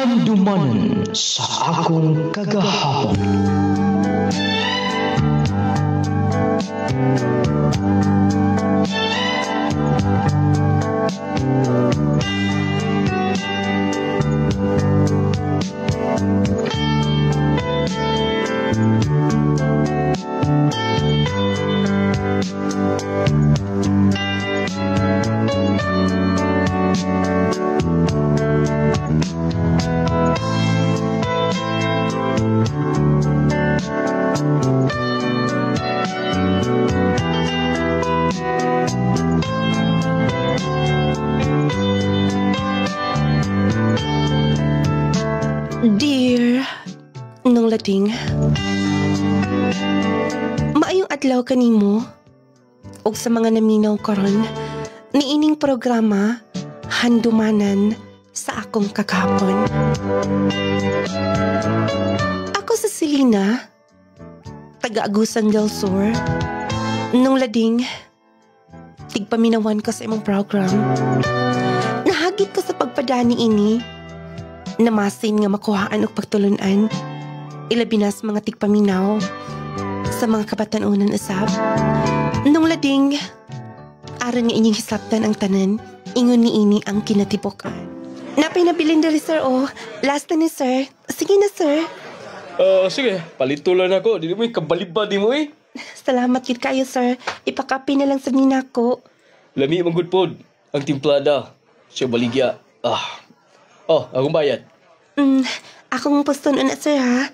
Handumanan sa akong kagahapon. Dear nung lading, maayong adlaw kanimo ug sa mga naminaw karon niining programa Handumanan sa akong kagahapon. Ako si Selena, taga Agusan del Sur. Nung lading, tigpaminawan ko sa imong program. Nahagit ko sa pagpadani ini, namasin nga makuhaan og pagtulunan, ilabi na sa mga tigpaminaw sa mga kabatanunan usab. Nung lading, aron nga inyong hisabtan ang tanan, ingon ni ini ang kinatibukan. Napay nabilin dali sir o, last na ni sir. Sige na sir. Sige, palitulan ako. Di mo kabalibad di mo eh. Salamat kid kayo sir. Ipakapi na lang sa ninako. Lami mong good pod. Ang timplada. Siya baligya. Akong bayad. Akong poston na sir ha.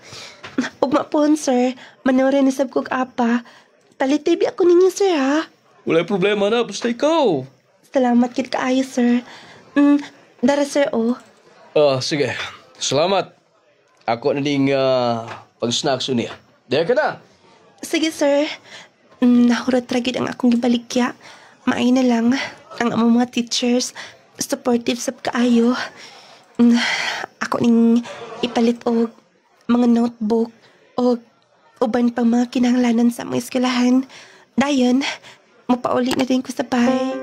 Ugma po sir. Manorin ni sab kog apa. Palitibi ako ninyo sir ha. Wala problema na. Basta ikaw. Salamat kid kaayo sir. Dara sir o. Sige. Salamat. Ako na ding pag-snacks niya. Daya ka na. Sige sir. Nahurat ragid ang akong gibaligya. Maay na lang ang among mga teachers. Supportive sab kaayo. Ako ning ipalit og mga notebook o uban pang mga kinahanglanan sa mga eskwelahan. Dayon, mapauli na din ko sa bahay.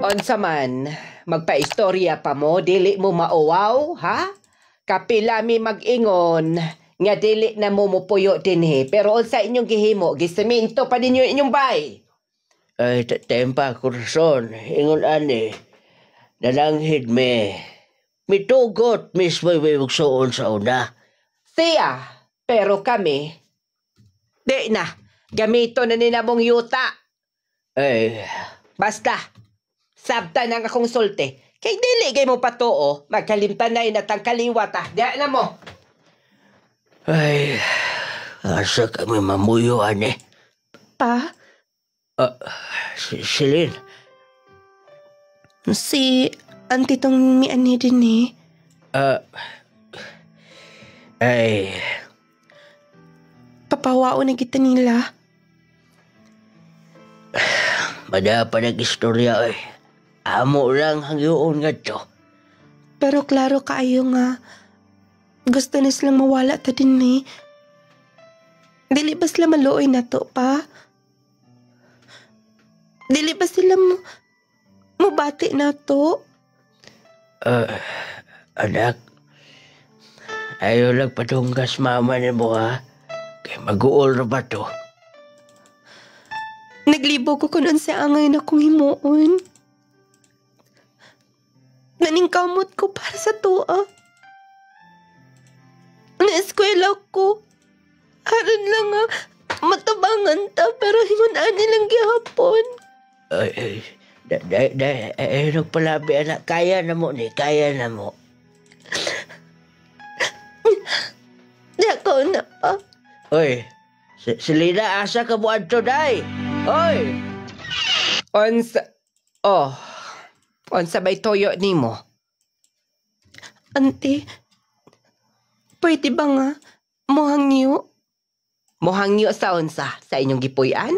Onsa man, magpa-istorya pa mo, dili mo mauwaw, ha? Kapila mi mag-ingon, nga dili na mo mupuyo dinhi, pero unsa inyong gihimo, gisemento pa ninyo inyong bay. Ay, tempa, kurson, ingon ani, nalanghid me. Mitugot mismo ibigsuon sa una. Siya, pero kami, di na, gamito na nila mong yuta. Ay, Basta, sabta nang akong sulti. Kay dili kay mo patuo, magkalimtanay na tang kaliwat Diya na mo. ay, asa kami mamuyo, ane. Pa, Silin, si auntie tong mi ani din eh. ay, Papawao na kita nila. mada pa nag-istorya, ay. Amo lang ang iyon nga to. Pero klaro kaayo nga, gusto na silang mawala ta din eh. Dili ba sila maluoy na to pa? Dili ba sila mubati na to? Anak, ayaw lang patunggas mama ni mo, ha? Kaya mag-uol na ba to? Naglibo ko kung sa angay na kong himuon. Naningkamot ko para sa tuwa. Na-eskwela ko. Haran lang nga, matabangan ta, pero hingunaan nilang gihapon. Ay, nagpalabi, anak. Kaya na mo ni, kaya na mo. Dako na pa. Oy, Selena, asa ka mo adto, day? Oy! Onsa bay toyo nimo? Ante, pwede ba nga mohangyo? Mohangyo sa unsa sa inyong gipuy-an?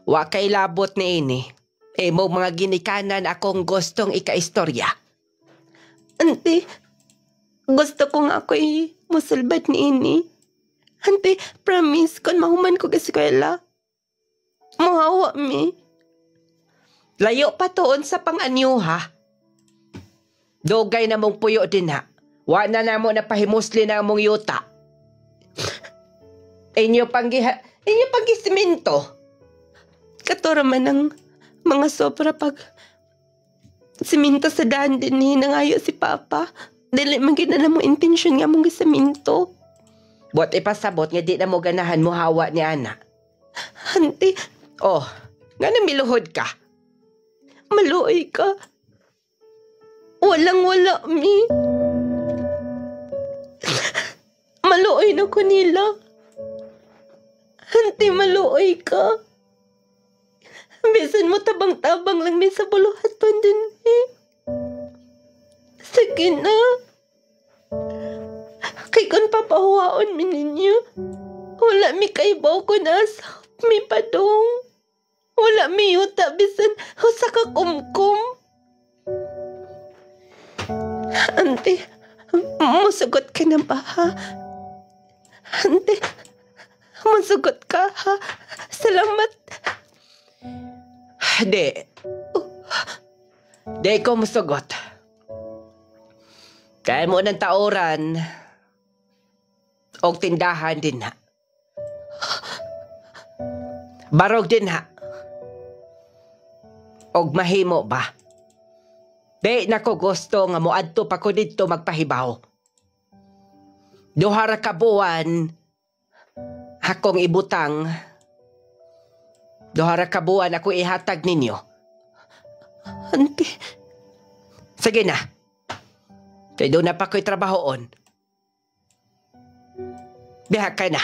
Wa kay labot ni ini. Mo mga ginikanan akong gustong ika-istorya. Ante, gusto ko nga ako'y musulbat ni ini. Ante, promise, kung mahuman ko eskwela, mahawa mi. Layo pa toon sa pang-anyo ha. Dogay na mong puyo din ha. Wa na namo na pahimusli na mong yuta. Inyo panggisimento. Katora man ang mga sobra pag siminto sa daan din ni nangayo si Papa. Dili man ginala mo intensyon nga mong gisaminto. Buat ipasabot nga di na mo ganahan mo hawa ni Ana. Auntie, Oh, nga na miluhod ka. maluoy ka. Walang-wala, mi. Maluoy na ko nila. Auntie, maluoy ka. Bisan mo tabang-tabang lang mi sa buluhaton din, eh. Sige na. Kay kon papahuwaon mi ninyo. Wala mi kaibaw ko na asap mi padong. Wala mi yuta bisan usa ka kumkum. Auntie, musugot ka na ba, ha? Auntie, musugot ka, ha? Salamat. Di. Di ko musugot. Kaya mo ng taoran og tindahan din ha. Barog din ha. Og mahimo ba? Di na ko gusto nga moadto pa ko dito magpahibaw. Duha ra ka buwan akong ibutang. Duha ra ka buwan ako ihatag ninyo. Auntie, Sige na. Kaya doon na pa ko'y trabahoon. Bihag ka na.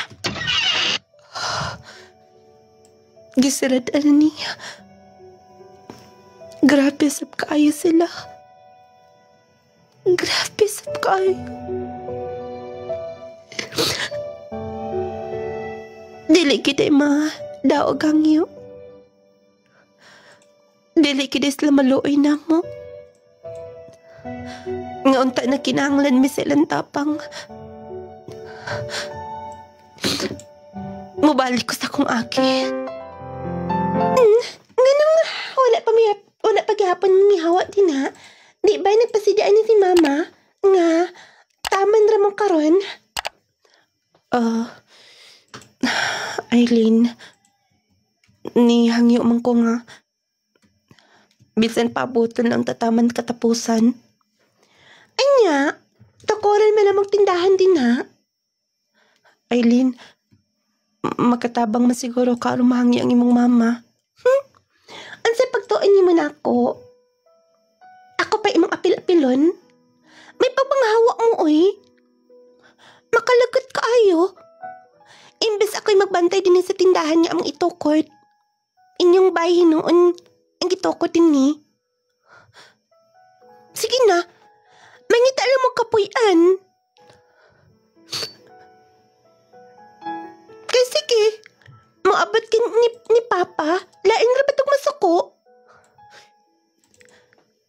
gisirad-an niya. Grabe sab kaayo sila. Grabe sab kaayo. Dili kita mga daog hangyo. Dili kita sila maluoy na mo. Nga unta na kinahanglan mi silang tapang. Mubalik ko sa kong aki. Ganun nga, wala paghapon ni hawa din ha. Di ba nagpasidaan ni si mama? Nga, taman ramong karon? Aileen, ni hangyo man ko nga. Bisan pabuton lang tataman katapusan. Anya, takoran man namang tindahan din ha. Aileen, makatabang masiguro ka rumahangyo ang imong mama. Ansay pagtuon ni mo na ako? Ako pa imong apil-apilon? May pagpanghawa mo, oy. Makalagot ka ayo. Imbes ako'y magbantay din sa tindahan niya among itukod. Inyong bahay noon, ang itukod din ni. Sige na, mangita lang mo kapuyan. Kaya sige, maabot ka ni Papa, laing rabat og masuko.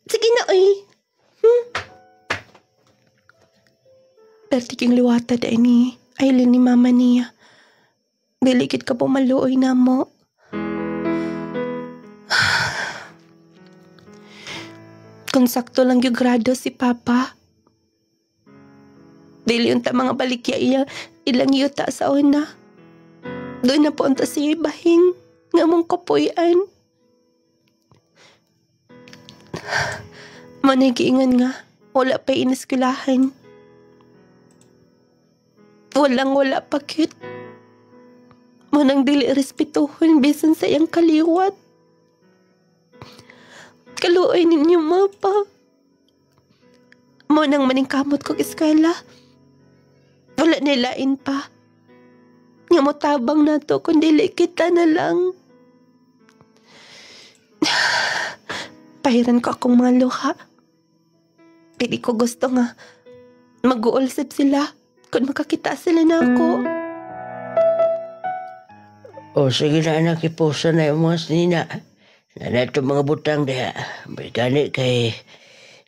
Sige na, oy. Perti king liwata da ni Aileen ni mama niya. Diligid ka po maluoy na mo. Kung sakto lang yung grado si Papa. Dili unta mga balikya ilang yuta sa una. Doon na po unta siya ibahin nga mong kapuyan. Managiingan nga, wala pa inaskulahan. Walang-wala pa cute. Manang dili respetuhon bisan sa iyang kaliwat. Kaluoy ninyo mapa. Manang maningkamot kong eskwela. Wala nilain pa. Nga mo tabang na to kung dili kita na lang. Pahiran ko akong mga luha. Pili ko gusto nga mag-uulsip sila kung makakita sila na ako. O sige na anak, ipusa na yung mga sinina. Na itong mga butang diha. May gani kay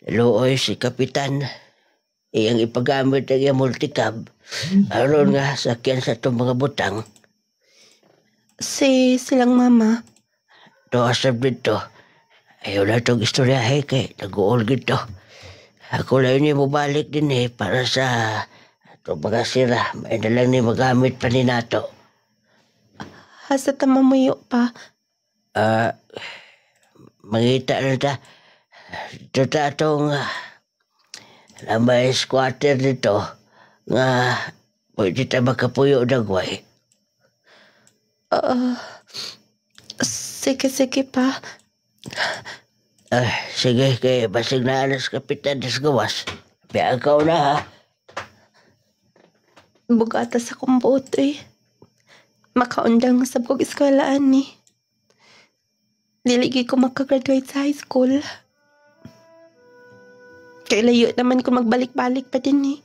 Looy si Kapitan. Iyang ipagamit ang iyang multicab. Aron nga sakyan sa itong mga butang. Silang mama. To asab dito. Ayaw na itong istoryahe kay nag-uol gito. Ako lang ni mo balik din para sa ito mga sira. May na lang ni magamit pa ni nato. Hasa ta mamuyo pa. Mangita na ta. Ito ta itong may squatter dito nga pwede ta makapuyo dagway. Sige pa. Sige, kay basig na alas kapitan des gawas. Biya ikaw na ha. Bugata sa kumbotoy. Makaundang sa kong eskwelaan ni. Diligi ko makagraduate sa high school. Kaya layo naman ko magbalik-balik pa din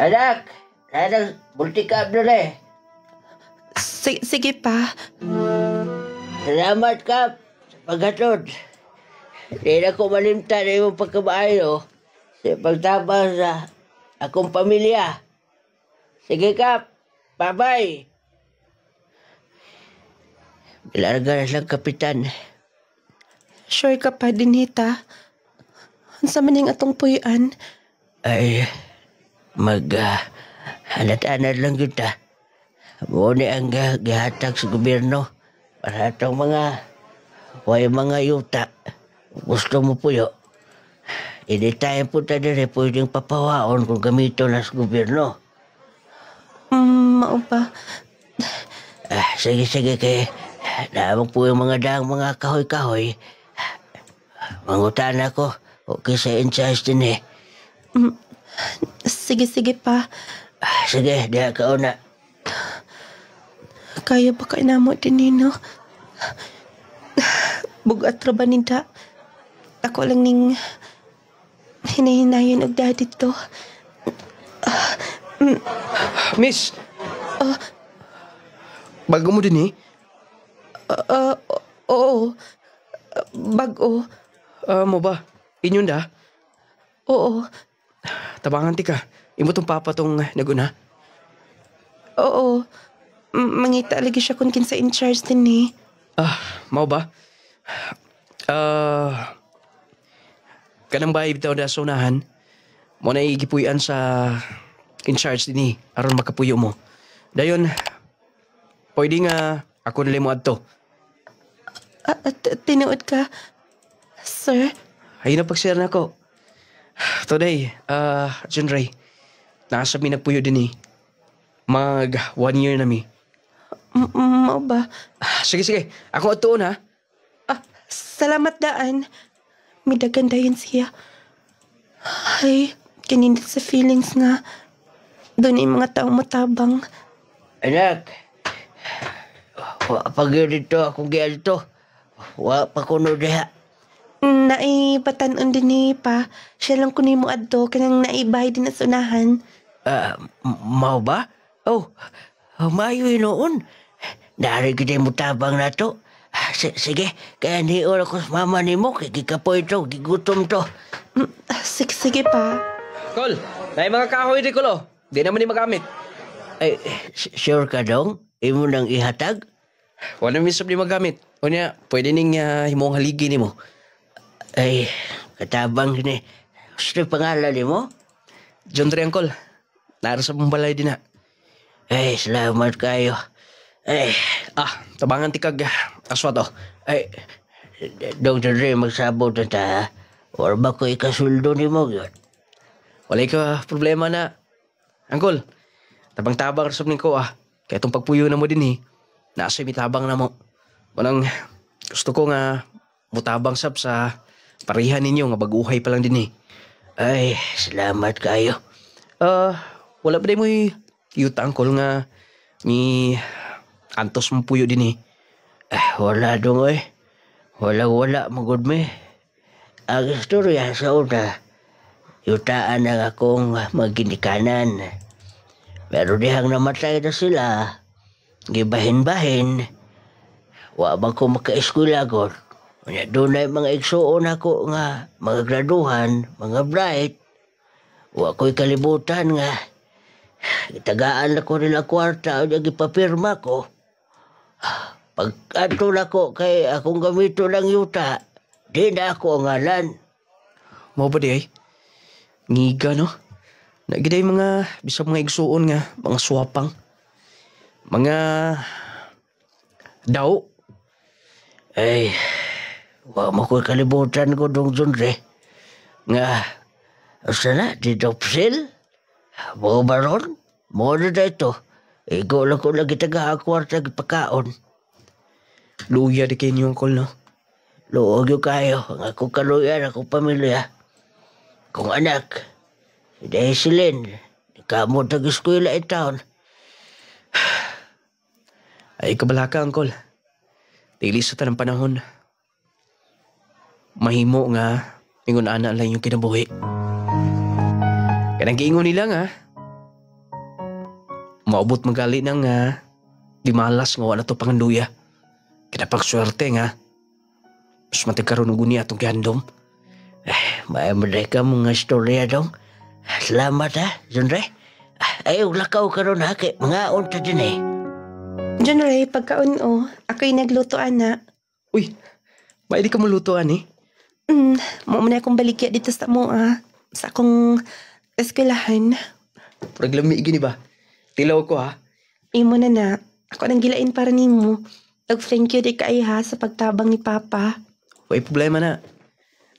Anak, bulti ka abdo Sige pa. Salamat ka sa paghatod. Hindi na ko malimtan na yung pagkabayo sa pagtabang sa akong pamilya. Sige Kap, bye-bye. Bilarga na lang, Kapitan. Sure ka pa din, Hita? Unsa man yung atong puyan? Ay, halat-anad lang kita. Muna ang gihatag sa gobyerno para itong mga yuta. Gusto mo puyo. Hindi tayo punta din pwedeng papawaon kung gamito na sa gobyerno. Mao ba? Sige, kay naamang po yung mga daang mga kahoy-kahoy. Mangutan ako. Okay sa in-charge din Sige pa. Sige, diha ka una. Kaya ba ka inamo din no? Bugat ra ba ninda? Ako lang ning hinahinayon og daddy to. Miss! Bago mo din Oo. Bago. Mo ba? Inyon da? Oo. Tabangan ti ka. Imo tong papa tong naguna. Oo. Mangita lagi siya kung kinsa in charge din Mao ba? Kanang bahay bitaw da sa unahan. Mo na igipuyan sa in charge din aron makapuyo mo. Dayon, pwede nga ako nalay mo adto. Tinuod ka, sir? Ay na pag-share na ko. Today, John Ray, nasa mi nagpuyo din Mag 1 year na mi. Mao ba? Sige. Ako atuon ha. Salamat daan. Midagandayon siya. Ay, kinindot sa feelings nga. Doon ay mga taong matabang. Anak, pag dito akong giyan dito, wa pa kuno diha. Naibatanon din pa. Siya lang kunin mo adto kanang naibahay din sa unahan. Mau ba? Mayo noon. Dari kita mo tabang na to. Sige, kaya niyon ako sa mama ni mo. Kikapoy to, gigutom to. Sige pa. Kol, na mga kahoy di kulo. Di naman ni magamit. Ay, sure ka dong? Imo nang ihatag? Wala misap ni magamit. O niya, pwede ning himong haligi ni mo. Ay, katabang ni. Gusto pangalan ni mo? John Ray Angkol, nara sa pambalay din Ay, salamat kayo. Ay, tabangan tikag aswato. Ay, Dr. Ray, magsabot na ta. Or ba ko ikasuldo ni mo yun? Walay ka problema na. Angkol, tabang-tabang rasap ni ko Kaya itong pagpuyo na mo din nasa mitabang na mo. Walang gusto ko nga mutabang sab sa parihan ninyo nga baguhay pa lang din Ay, salamat kayo. Wala ba mo yuta angkol nga ni antos mo puyo din Wala dong Wala magod me. Ang istorya sa una, yutaan ang akong maginikanan. Pero dihang namatay na sila, gibahin-bahin, wa ba ko maka-eskwelagon. Doon ay mga igsuon ako nga, mga graduhan, mga bright. Wa ko'y kalibutan nga. Itagaan na ko nila kwarta o gipapirma ko. Pag-ato na ko kay akong gamito ng yuta, di na ako ang ngalan. Mao ba di ay? Ngiga no? Nagiday mga bisag mga igsuon nga, mga swapang. Mga daw. Ay, wa mo ko'y kalibutan ko dong Junre. Nga, asa na, di Dopsil? Mo ba ron? Mo na ito. Igo lang ko lagi taga-akwarta pagkaon. Luya di kayo yung call no? Luog yung kayo, ang ako kaluyan, akong pamilya. Kung anak, dahil silin, kamot nag-eskwela itaon. Ay kabalaka angkol. Tilis sa ng panahon. Mahimo nga, ingon ana lang yung kinabuhi. Kanang giingon nila nga, maubot magali na nga, limalas nga wala to panganduya. Kinapagswerte nga, mas matikaroon ng guni atong gihandom. May ka mga istorya dong. Salamat ha, Junre. Ay, lakaw ka ron ha, kay mga unta din eh. John Ray, pagkaon ako'y nagluto ana. Uy, maili ka malutoan eh. Mo na akong balikya dito sa sa akong eskwelahan. Praglami gini ba? Tilaw ko ha. Imo na. Ako nang gilain para nimo. Thank you di kay ha sa pagtabang ni Papa. Way problema na.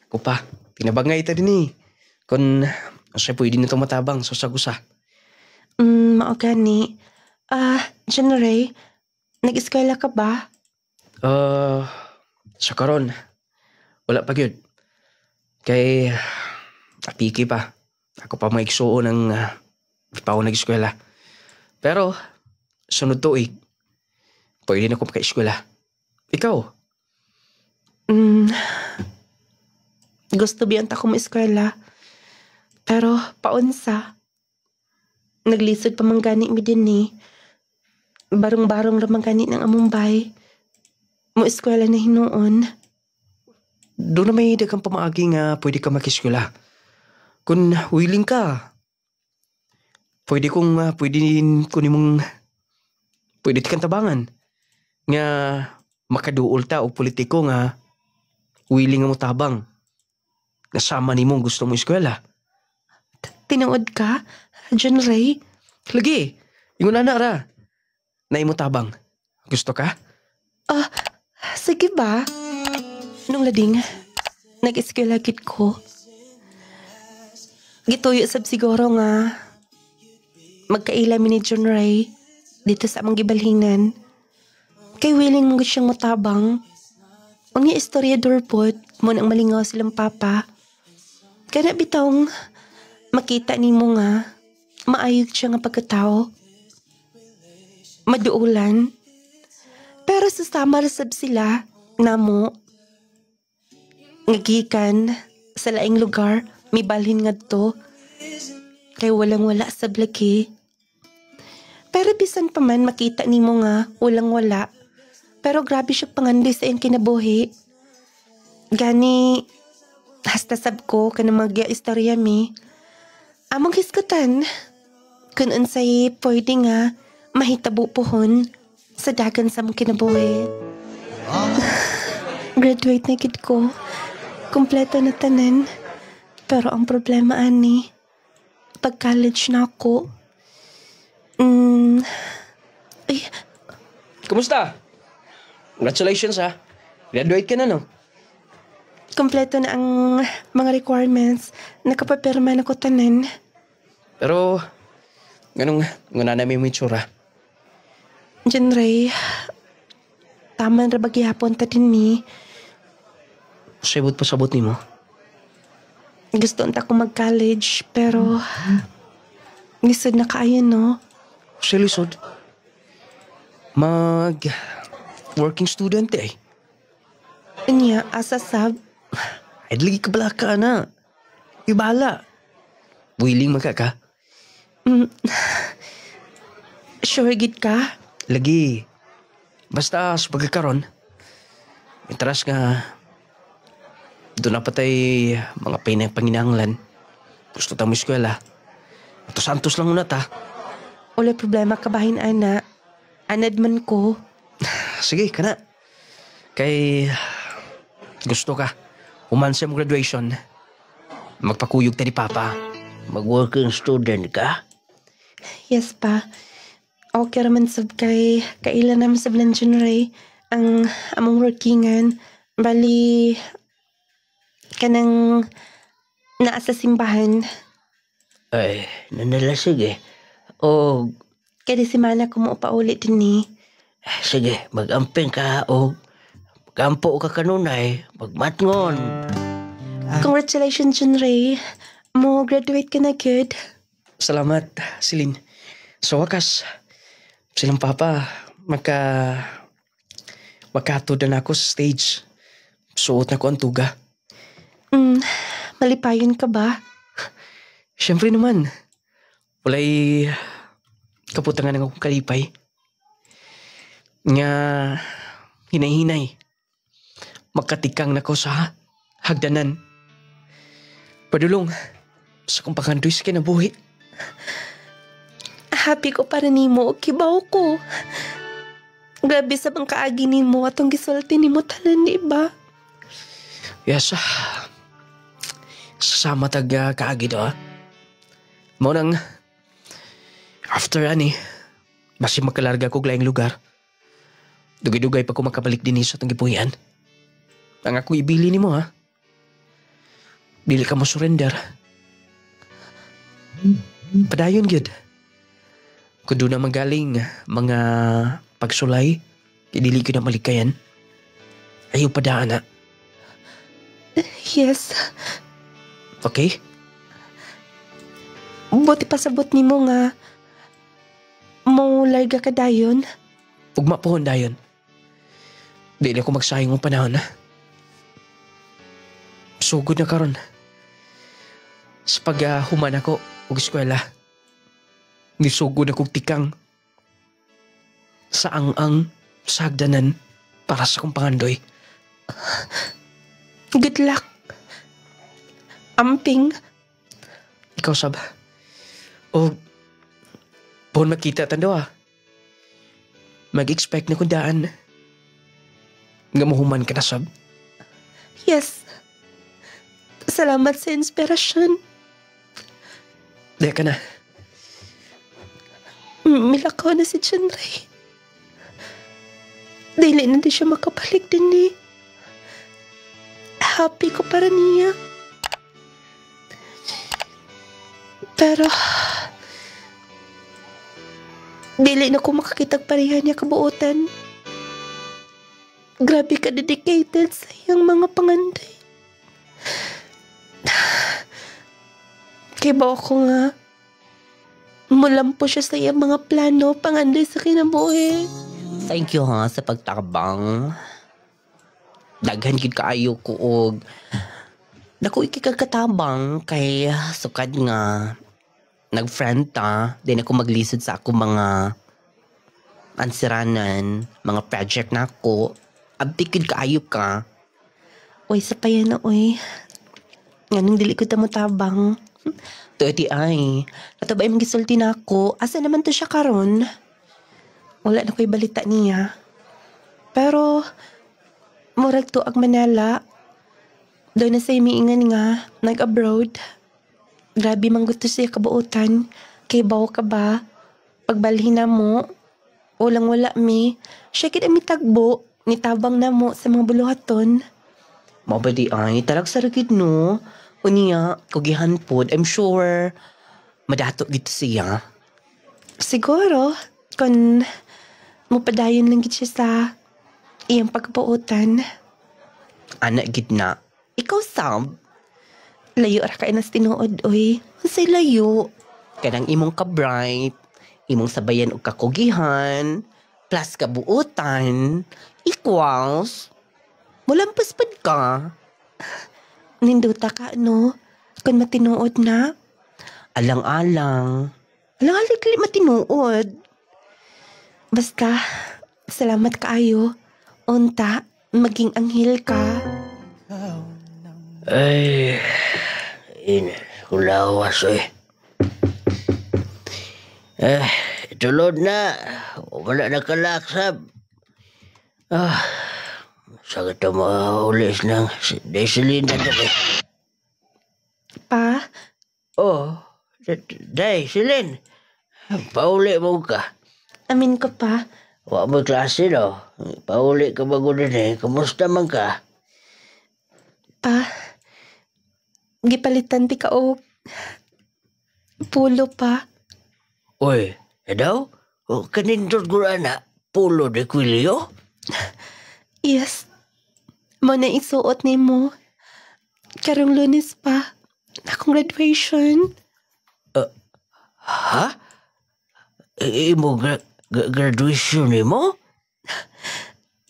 Ako pa, pinabangay ta din eh. Kung siya pwede na itong matabang sa sagusa. Mao gani. John Ray, nag-eskwela ka ba? Sa karon, wala pa gyud. Kay, apiki pa. Ako pa maigsuon ng pa ako nag-eskwela. Pero, sunod tuig, pwede na ako maka-eskwela. Ikaw? Gusto biyang ta ko ma-eskwela. Pero, paunsa. Naglisod pa man gani mi din ni. Barong-barong ramang gani ng amumbay. Mo eskwela na hinuon. Doon na may dagang pamaagi nga pwede ka makiskwela. Kung willing ka, pwede kang tabangan. Nga makaduol ta o politiko nga willing nga mo tabang. Nasama ni mong gusto mo eskwela. Tinuod ka, John Ray? Lagi, ingon na ra. Nay mo tabang. Gusto ka? Sige ba? Nung lading, nag-eskwela gid ko. Gituyo sab siguro nga magkaila mi ni John Ray dito sa among gibalhingan. Kay willing mo siyang matabang. Unya istoryador pod mo nang malingaw silang Papa. Kana bitong makita nimo nga maayog siya nga pagkatao. Maduulan. Pero susama sab sila namo ngagikan sa laing lugar may balhin ngadto kay walang-wala sa blaki. Pero bisan pa man makita nimo nga walang-wala. Pero grabe siya pangandoy sa iyang kinabuhi. Gani hasta sab ko kanang mga istorya mi. Among hiskatan kun unsay pwede nga mahitabo pohon sa dagan sa mong kinabuhi. Graduate na gid ko. Kompleto na tanan. Pero ang problema ani, pag college na ako. Kumusta? Congratulations ha. Graduate ka na no? Kompleto na ang mga requirements. Nakapapirma na ko tanan. Pero, ganun nga namin mo itsura. John Ray, taman ra bagyapon ta din mi. Sabot pa sabot ni mo. Gusto unta ko mag-college, pero lisod na kaayo, no? Siya lisod. Working student eh. Unya, asa sab. Ay, lagi ka bala ka na. Ibala. Willing magka ka? Sure gid ka? Lagi. Basta sa pagkakaroon, interes nga doon na patay mga pinay panginanglan. Gusto ta mo eskwela. Ato santos lang una ta. Wala problema ka bahin, ana. Anad man ko. Sige, kana. Kay gusto ka. Human sa graduation. magpakuyog ta ni Papa. Mag-working student ka? Yes pa. Okay raman sab kay kailan naman sab lang Ray ang among workingan. Bali kanang naa sa simbahan. Ay, nanala sige. O, Kaya di simana ko mo paulit din ni. sige, mag-amping ka o kampo ka kanunay, magmatngon. Congratulations, Ray. Mo graduate ka na good. Salamat, Celine. Sa wakas, silang Papa, makatod na ako sa stage. Suot na ko ang tuga. Malipayon ka ba? Siyempre naman, walay kaputangan ng akong kalipay. Nga, hinay-hinay. Magkatikang na ko sa hagdanan. Padulong, sa kong pakandoy sa kinabuhi. Happy ko para nimo, kibaw ko. Grabe sa bang kaagi nimo atong gisulti nimo tanan, di ba? Yes, sasama taga kaagi do, Mo nang, after basi makalarga ko glayang lugar. Dugay-dugay pa ko makabalik din sa itong gipuhian. Ang ako ibili ni mo, Dili ka mo surrender. Padayon, gyud. Kung doon na magaling mga pagsulay, dili ko na malikayan. Ayaw padaan na. Yes. Okay? Buti pasabot nimo nga mo larga ka dayon. Ugma po dayon. Dili ako magsayang ng panahon, Sugod na karon. Sa paghuman ako og eskwela, nisugod akong tikang sa ang sa hagdanan para sa kong pangandoy. Good luck. Amping. Ikaw, Sab. O, buon makita tando, Mag-expect na kung daan. Nga mahuman ka na, Sab. Yes. Salamat sa inspirasyon. Daya ka na. Milakaw na si Ray. Dili na di siya makabalik din ni. Happy ko para niya. Pero, dili na ko makakitag pareha niya kabuotan. Grabe ka dedicated sa iyang mga panganday. Kaya ba ako nga, mulampo siya sa iyang mga plano panganday sa kinabuhi. Thank you sa pagtabang. Daghan gid kaayo ko og dako ikikagkatabang kay sukad nga nag-friend ta, din ako maglisod sa ako mga ansiranan, mga project na ako. Abdi gid kaayo ka. Uy, sa payan na, uy. Nganong dili ko tamo tabang. Tuwati ay. Natabay mong gisulti na ako. Asa naman to siya karon? Wala na ko'y balita niya. Pero, murag to ag Manila. Doon na sa imiingan nga, nag-abroad. Grabe man gusto siya kabuutan. Kay bawa ka ba? Pagbalhin na mo, walang wala mi. Siya kid ang mitagbo, nitabang na mo sa mga buluhaton. Mabadi ay, talag sa ragid no. Unya, kugihan pod, I'm sure madato gito siya. Siguro, kung mupadayon lang gid siya sa iyang pagpuutan. Anak gid na. Ikaw, Sam, Layo ra ka inas tinuod, oy. Unsay layo? kanang imong ka-bright, imong sabayan og kakugihan, plus kabuutan, equals, mulampas pud ka. Ninduta ka, no? Kung matinuod na. Alang-alang. Alang-alang dili matinuod. Basta, salamat kaayo. Unta, maging anghel ka. Ay, kulawas tulod na. Wala na kalaksab. Sakit ang mga ulis ng desilin na gabi. Oh, day, Silin. Pauli mo ka. Amin ko pa. Wa mo klase daw. Pauli ka bago din eh. Kamusta man ka? Pa, gipalitan ti ka o pulo pa. Uy, daw? O kanindot gura na, pulo de kwilyo? Yes. Mo na isuot ni mo. Karong Lunes pa. Akong graduation. Ha? Imo graduation ni mo?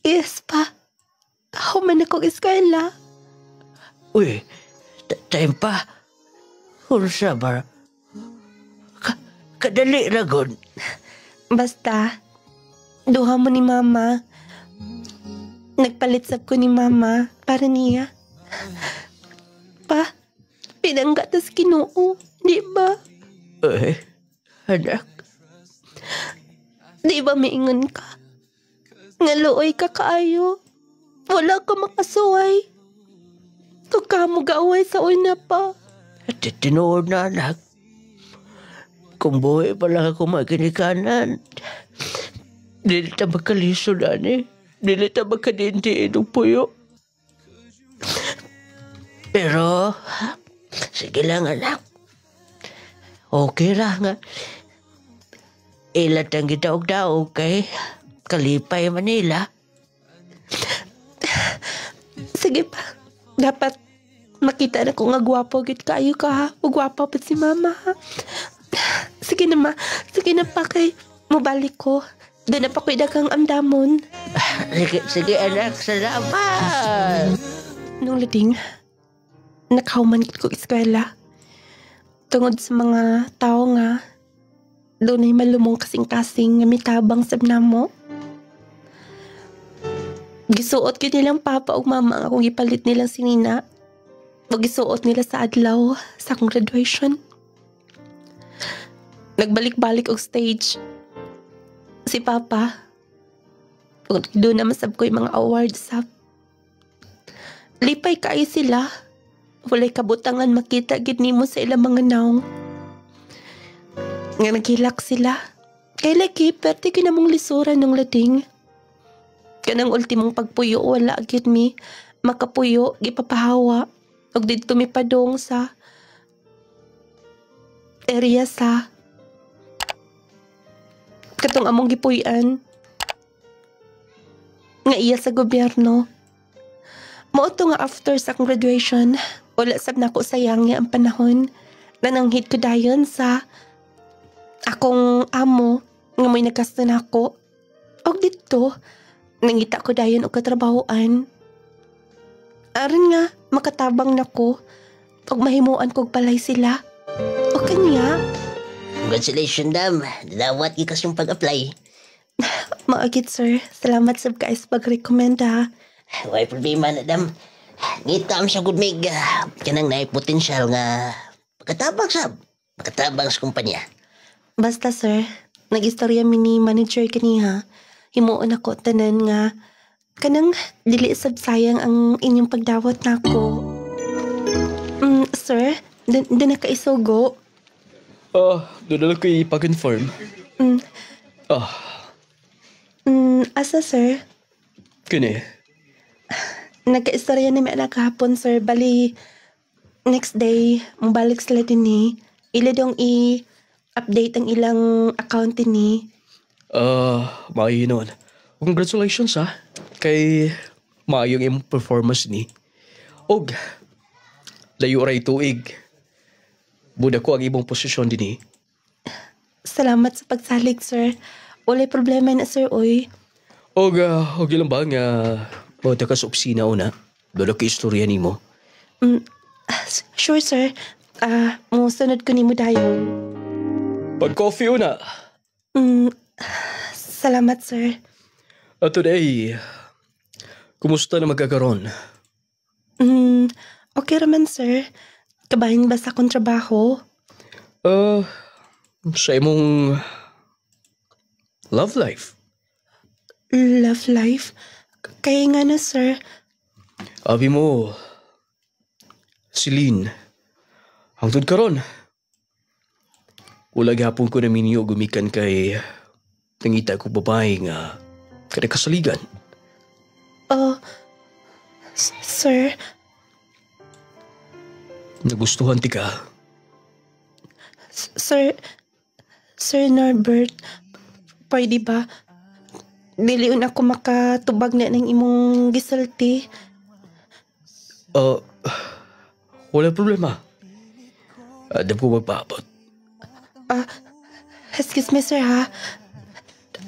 Yes pa. Ako man akong eskwela. Uy, time pa. Unsa ba? Kadali na gud. Basta, duha mo ni mama. Nagpalitsap ko ni mama para niya. Pa, pinanggatas Ginoo, di ba? Uy, anak. Di ba maingon ka? Nga luoy ka kaayo. Wala ka makasuway. Kung ka mo gaaway sa una pa. Tinuod na anak. Kung buhay pala ako maginikanan. Dili ta magkalisod, ani. Dili ta magkadintiin ng puyo. Pero, sige lang anak. Okay ra nga. Ilat ang gitaog-daog kay Kalipay, Manila. Sige pa. Dapat makita na ko nga gwapo gid kaayo ka ha. O gwapo pa si mama ha. Sige na ma. Sige na pa kay mubalik ko. Doon na pa ko idagang amdamon. Sige anak, salamat. Nung lading, nakauman ko eskwela. Tungod sa mga tao nga, doon ay malumong kasing-kasing nga mitabang sab namo. Gisuot ko nilang papa o mama akong ipalit nilang sinina. O gisuot nila sa adlaw sa akong graduation. Nagbalik-balik og stage. Si papa, doon naman sab ko yung mga awards sab. Lipay kayo sila. Walay kabutangan makita gid nimo sa ilang mga naong. Nga naghilak sila. Kay lagi, perte ko namong lisuran ng lading. Kanang ultimong pagpuyo, wala gid mi. Makapuyo, gipapahawa. Og dito mi padong sa area sa katong among gipuy-an. Nga iya sa gobyerno. Mauto nga after sa akong graduation, wala sab na ako sayang nga ang panahon. Nananghit ko dayon sa akong amo nga may nagkasta na ako. Og dito, nangita ko dayon og katrabahoan. Aron nga, makatabang na ko. Og mahimuan kog palay sila. O kanya, Congratulations, dam. Dawat ikas yung pag-apply. maagit sir. Salamat sab guys pag-recommend ha. Why problema na, dam. Ngitam siya good mig. Kanang na potential nga makatabang sab. Makatabang sa kumpanya. Basta sir, nag-istorya mi ni manager kaniha. Himuon ako tanan nga kanang dili sab sayang ang inyong pagdawat nako. Sir, na kaisugo. Doon na lang ko ipag-confirm. Asa sir? Kini. Nagka-istorya na may anak hapon sir. Bali, next day, mabalik sila din ni. Ila dong i-update ang ilang account din ni. Maayo nun. Congratulations ha. Kay maayo yung performance ni. Og, layo ray tuig. Buda ko ang ibang posisyon din eh. Salamat sa pagsalig sir. Walay problema na sir oy. Og ilang ba nga mawata ka sa opisina una? Doon ako istorya ni mo. Sure sir. Musunod ko ni mo dayon. Pag-coffee una. Salamat sir. Today, kumusta na magkakaroon? Okay raman sir. Kabahin ba sa akong trabaho? Sa imong love life. Love life? Kaya nga na sir. Abi mo, Celine, hangtod karon, Wala gapon ko na minyo gumikan kay nangita ko babae nga kada kasaligan. Sir, Nagustuhan ti ka. Sir Norbert, pwede ba? Diliun ako makatubag na ng imong gisulti. Wala problema. Adab ko magpaabot. Excuse me, sir, ha?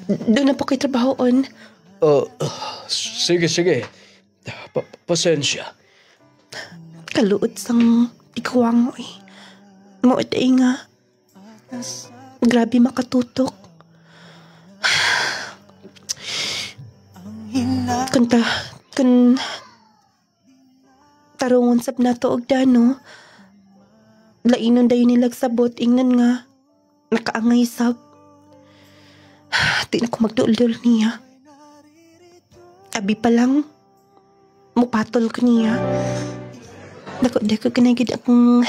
Doon na po kayo trabahoon. Sige. Pasensya. Kaluot sang ikaw eh. Mautay nga. Grabe makatutok. Kun tarungon sab nato og dano. Lainon dayon nilag sabot ingnan nga nakaangay sab. Di na ko magdul-dul niya. Abi pa lang mupatol ko niya. Dako ganagid akong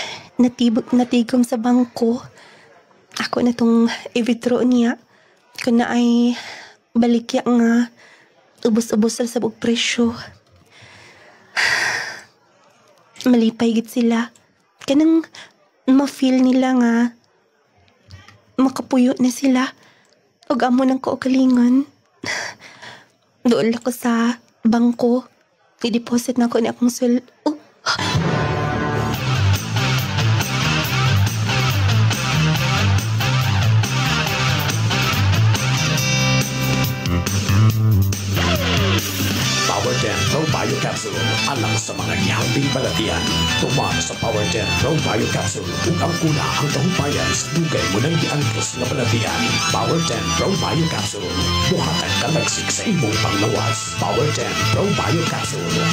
natigom sa bangko. Ako na tong i-withdraw niya. Kung na ay balikya nga ubos-ubos sa sabog presyo. Malipay gid sila. Kanang ma-feel nila nga makapuyo na sila. Og amo nang kaugalingon. Doon ako sa bangko. I-deposit na ako ni akong sweldo. Power 10 Pro Bio Capsule alang sa mga nyambing balatian. Tumar sa Power 10 Pro Bio Capsule ug ang kuna ang tahumpayan sa dugay mo ng giangkos na balatian. Power 10 Pro Bio Capsule buhatan kalagsik sa imong panglawas. Power 10 Pro Bio Capsule.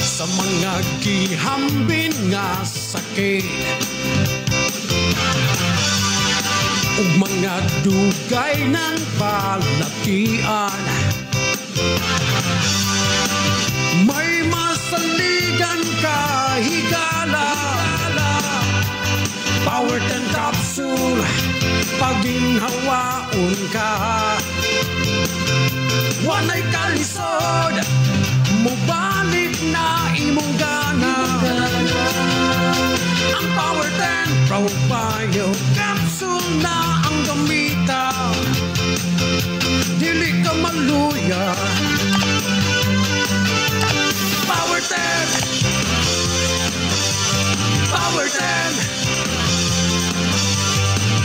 Sa mga gihambin nga sakit ug mga dugay ng balatian, may masaligan ka higala. Power 10 Capsule paginhawaon ka. Wanay kalisod mubalik na imong gana. Ang Power 10 Pro Bio Capsule na ang gamita. Dili ka maluya. Power 10 Power 10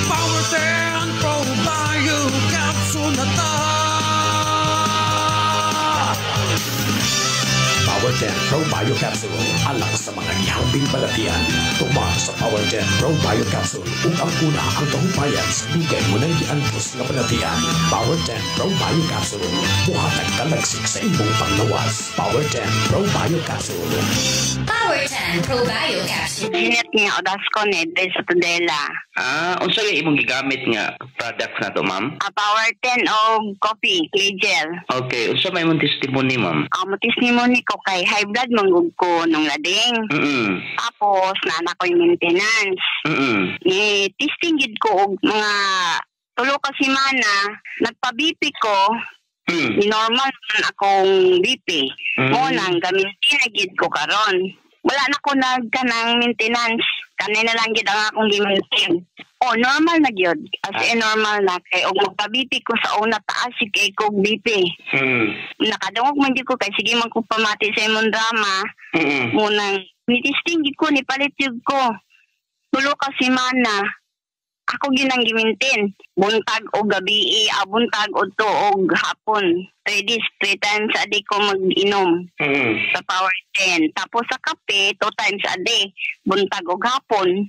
Power 10 Pro Bio Capsule na ta. Power 10 Pro Bio Capsule alang sa mga nyambing balatian. Tumar sa Power 10 Pro Bio Capsule ug ang kuna ang tahumpayan sa dugay mo ng giangkos na balatian. Power 10 Pro Bio Capsule buhatag kalagsik sa imong panglawas. Power 10 Pro Bio Capsule. Power 10 Pro Bio Capsule. Sinit nga odas ko ni sa Tudela. Unsa gyud imong gigamit nga products na to, ma'am? Power 10 o coffee, clay gel. Okay, unsa may imong testimony, ma'am? Mo testimony ko kay high blood manggug ko nung lading. Tapos nana ko yung maintenance. Testing gid ko og mga 3 ka semana, nagpa-BP ko. Ni normal man akong BP. Mo nang gamitin na gid ko karon. Wala na ko nagkanang maintenance. Kanina lang gid ang akong gi-maintain. Normal na gyud. As in normal na kay og magpa-BP ko sa una taas sig kay ko BP. Nakadungog man gyud ko kay sige man ko pamati sa imong drama. Munang ni-testing gid ko ni palit gyud ko. 3 ka semana. Ako ginang gi-maintain. Buntag o gabi, buntag o to og hapon. 3 days, 3 times a day ko mag-inom sa Power 10. Tapos sa kape, 2 times a day. Buntag o hapon.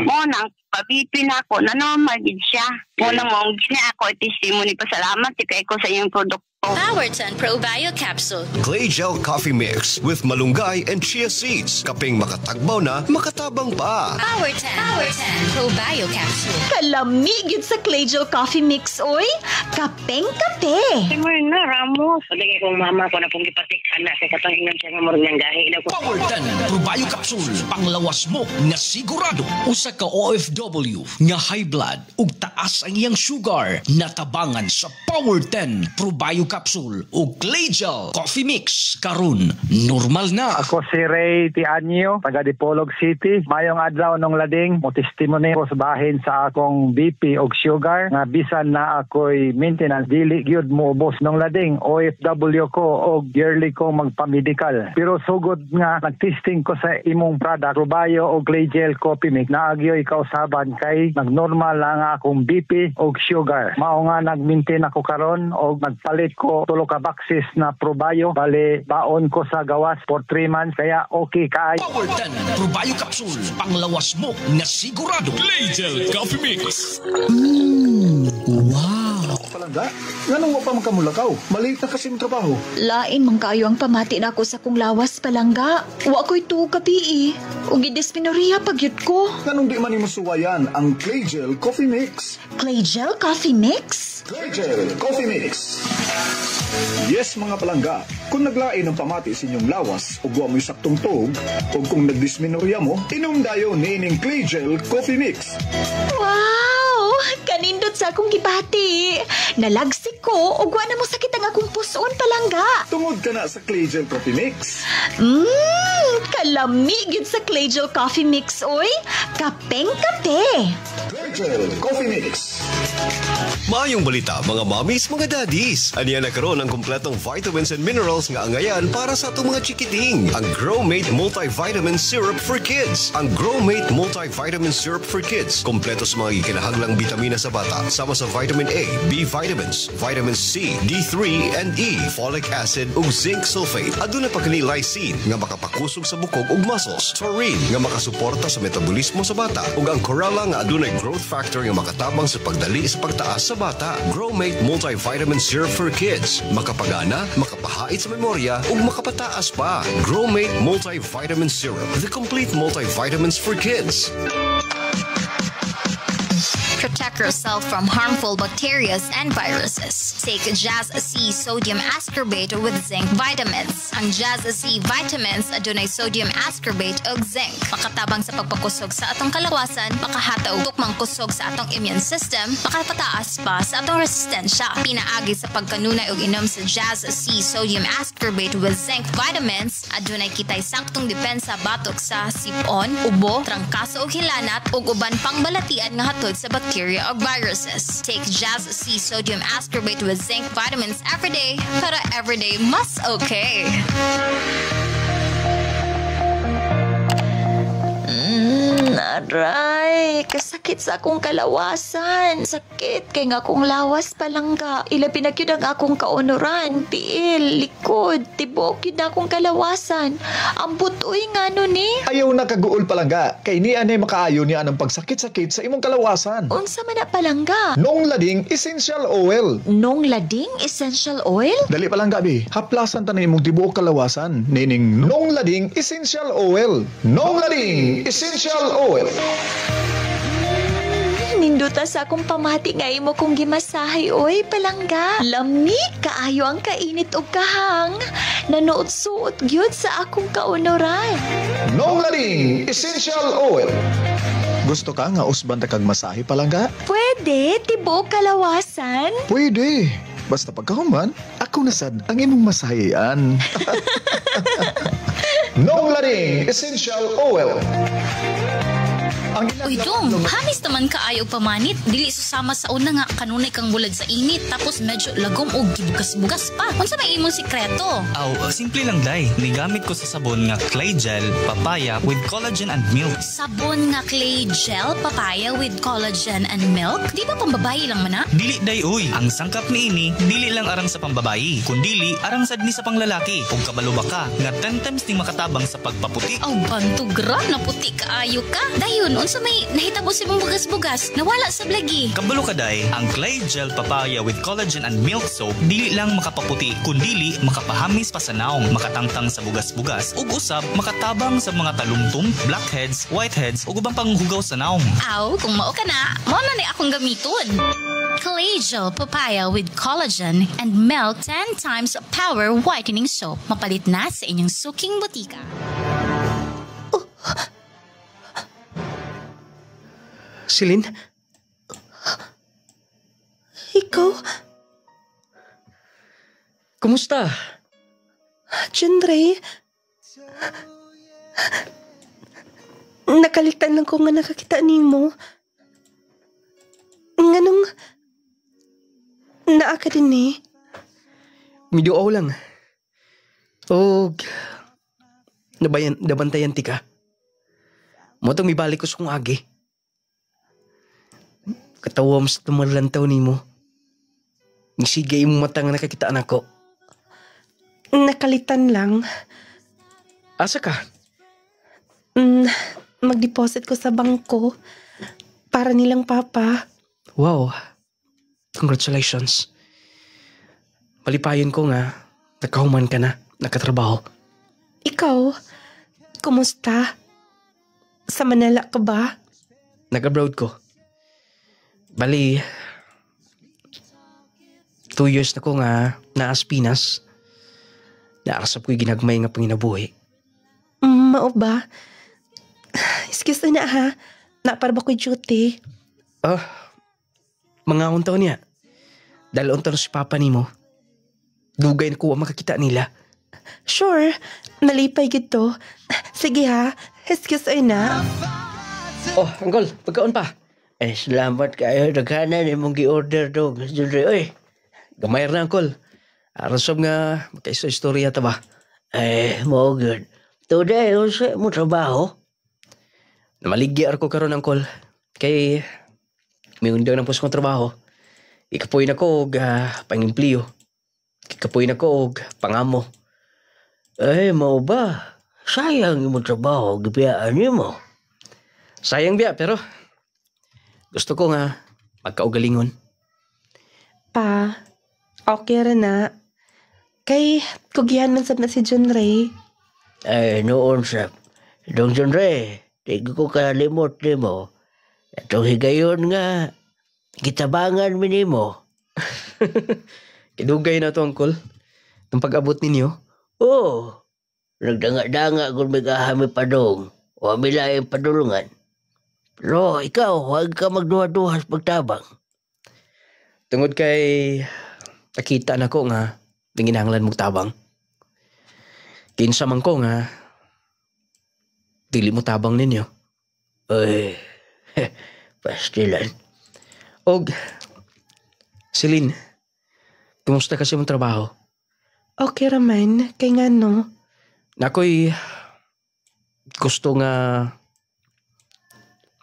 Mo nang pabipi na ako, na normal gid siya. Mo nang mong gina ako, testimony pa salamat kay ko sa iyong produkto. Power 10 Pro Bio Capsule. Clay Gel Coffee Mix with malunggay and chia seeds. Kaping makatagbaw na, makatabang pa. Power 10 Pro Bio Capsule. Kalamigid sa Clay Gel Coffee Mix, oy. Kapeng kape. Simon na, Ramos. Pagiging kong mama ko na pong gipatik anak kay katong ingon siya nga murag ng gahi na ko. Power 10 Pro Bio Capsule, panglawas mo nga sigurado. Usa ka OFW nga high blood ug taas ang iyang sugar, natabangan sa Power 10 Pro Bio Capsule ug Clay Gel Coffee Mix karon normal na. Ako si Ray Tianyo, taga Dipolog City. Mayong adlaw nung lading, mo testimony ko sa bahin sa akong BP og sugar nga bisan na ako'y maintenance dili gyud mo ubos nung lading. OFW ko og yearly ko magpa-medical. Pero sugod nga nag-testing ko sa imong product, Probayo og Clay Gel Coffee Mix, naagyoy kausaban kay nagnormal lang akong BP og sugar. Mao nga nag-maintain ako karon og nagpalit ko 3 ka boxes na Probayo. Bale baon ko sa gawas for 3 months kaya okay kaayo. Power 10 Pro Bio Capsule, panglawas mo nga sigurado. Clay Gel Coffee Mix. Wow. Palangga, nganong mo pa magkamulakaw? Maliit na kasi yung trabaho. Lain mang kayo ang pamati na ako sa kong lawas, Palangga. Wa ko'y tuog kapi ug gidisminorya pagyud ko. Nganong di man imo suwayan ang Clay Gel Coffee Mix? Clay Gel Coffee Mix? Clay Gel Coffee Mix. Yes mga palangga, kung naglain ang pamati sa inyong lawas o guwa mo'y saktong tuog o kung nagdisminorya mo, inom dayo ni ining Clay Gel Coffee Mix. Wow! Kanindot sa akong gibati. Nalagsik ko ug wa na mo sakit ang akong puson, Palangga. Tungod ka na sa Clay Gel Coffee Mix. Kalami gyud sa Clay Gel Coffee Mix, oy. Kapeng kape. Clay Gel Coffee Mix. Maayong balita mga mommies, mga daddies. Aniya na karon ang kompletong vitamins and minerals nga angayan para sa atong mga chikiting. Ang Growmate Multivitamin Syrup for Kids. Ang Growmate Multivitamin Syrup for Kids. Kompleto sa mga ikinahanglang bitamina sa bata. Sama sa vitamin A, B vitamins, vitamin C, D3 and E, folic acid ug zinc sulfate. Aduna pa kini lysine nga makapakusog sa bukog ug muscles. Taurine nga makasuporta sa metabolismo sa bata. Ug ang Corella nga adunay growth factor nga makatabang sa pagdali sa pagtaas sa bata. Growmate Multivitamin Syrup for Kids. Makapagana, makapahait sa memorya, ug makapataas pa. Growmate Multivitamin Syrup. The complete multivitamins for kids. Protect yourself from harmful bacteria and viruses. Take Jazz C Sodium Ascorbate with Zinc Vitamins. Ang Jazz C Vitamins adunay sodium ascorbate ug zinc. Makatabang sa pagpakusog sa atong kalawasan, makahataw tukmang kusog sa atong immune system, makapataas pa sa atong resistensya. Pinaagi sa pagkanunay og inom sa Jazz C Sodium Ascorbate with Zinc Vitamins, adunay kitay saktong depensa batok sa sipon, ubo, trangkaso ug hilanat ug uban pang balatian nga hatod sa bacteria or viruses. Take Jazz C Sodium Ascorbate with Zinc Vitamins every day para everyday mas okay. Aray, kasakit sa akong kalawasan. Sakit kay nga akong lawas, Palangga. Ilabi na yun ang akong kaunuran. Tiil, likod, tibok yun akong kalawasan. Ang butoy nga nun eh. Ayaw na kaguol Palangga. Kay ni anay makaayo ni anang pagsakit-sakit sa imong kalawasan. Unsa man na, Palangga? Nong Lading Essential Oil. Nong Lading Essential Oil? Dali Palangga bi, haplasan ta na imong tibuok kalawasan. Nining Nong Lading Essential Oil. Nong Lading Essential Oil. Ninduta sa akong pamati nga imo kong gimasahay, oy, Palangga. Lami, kaayo ang kainit og kahang. Nanuot-suot gyud sa akong kaunoran. Nong Lading Essential Oil. Gusto ka nga usban ta kag masahe, Palangga? Pwede, tibo kalawasan. Pwede. Basta pagkahuman, ako na sad ang imong masahian. Nong Lading Essential Oil. Uy, Dong, hamis naman kaayo pamanit. Dili susama sa una nga kanunay kang bulag sa init. Tapos medyo lagom o gibugas-bugas pa. Kung sa may imong sikreto? Simple lang, Day. Nigamit ko sa sabon nga Clay Gel Papaya with collagen and milk. Sabon nga Clay Gel Papaya with collagen and milk? Di ba pambabayi lang man na? Dili, Day, uy. Ang sangkap ni ini, dili lang arang sa pambabayi. Kundili, arang sad ni sa panglalaki. Kung kabalo ba ka, nga 10 times ning makatabang sa pagpaputi. Bantugra, naputi kaayo ka. Dayon, unsa may nahitabo si mong bugas-bugas, nawala sa blagi. Kabalo ka, Day. Ang Clay Gel Papaya with collagen and milk soap, dili lang makapaputi, kundili makapahamis pa sa naong, makatangtang sa bugas-bugas, ug usab makatabang sa mga talumtum, blackheads, whiteheads, ug ubang panghugaw sa naong. Kung mao ka na, mao na ni akong gamiton. Clay Gel Papaya with collagen and milk 10 times power whitening soap. Mapalit na sa inyong suking butika. Celine? Ikaw? Kumusta? John Ray? Nakalitan lang ko nga nakakita nimo. Nganong naa ka din eh. Medyo aw lang. O nabantayan ti ka. Motong mibalik ko sa kong agi. Katawam sa tumalantaw ni mo. Sige yung matang nakakitaan ako. Nakalitan lang. Asa ka? Mag-deposit ko sa bangko para nilang papa. Wow. Congratulations. Malipayon ko nga, nakahuman ka na, nakatrabaho. Ikaw, kumusta? Sa Manila ka ba? Nag-abroad ko. Bali, 2 years na ko nga naas Pinas. Naarasap ko'y ginagmay nga panginabuhi. Mao ba? Excuse na ha. Napara ba ko'y duty? Mga untaw niya. Dahil untaw si papa ni mo. Dugay na kuha makakita nila. Sure. Nalipay gito. Sige ha. Excuse na. Oh, Uncle. Pagkaon pa. Ay, salamat kayo. Naghanan mong gi-order dog. Oy. Gamay na, Uncle. Arasob nga, magkaisa istorya ta ba? Ay, mo good. Today, sa mo trabaho? Namaligya ako karon, Uncle. Kay, may undaw ng pus kong trabaho. Ikapoy na ko og pang-impliyo. Ikapoy na ko og pangamo. Ay, mo ba? Sayang yung trabaho. Gibiyaan niyo mo. Sayang biya, pero gusto ko nga magkaugalingon. Pa, okay rin na. Kay, kugihan man sab na si John Ray. Ay, noon sab. Dong John Ray, tigil ko kalimot ni mo. Itong higayon nga, gitabangan mi ni mo. Kidugay na to, Uncle. Nung pag-abot ninyo. Oo. Nagdanga-danga kung may kahami padong. O milaing padulungan. Pero ikaw, huwag ka magduha-duhas pagtabang. Tungod kay nakita na ko nga ginahanglan mong tabang. Kinsa man ko nga dili mo tabang ninyo. Ay, pastilan. Og, Celine, kumusta kasi mong trabaho? Okay raman, kay nga no. Nako'y gusto nga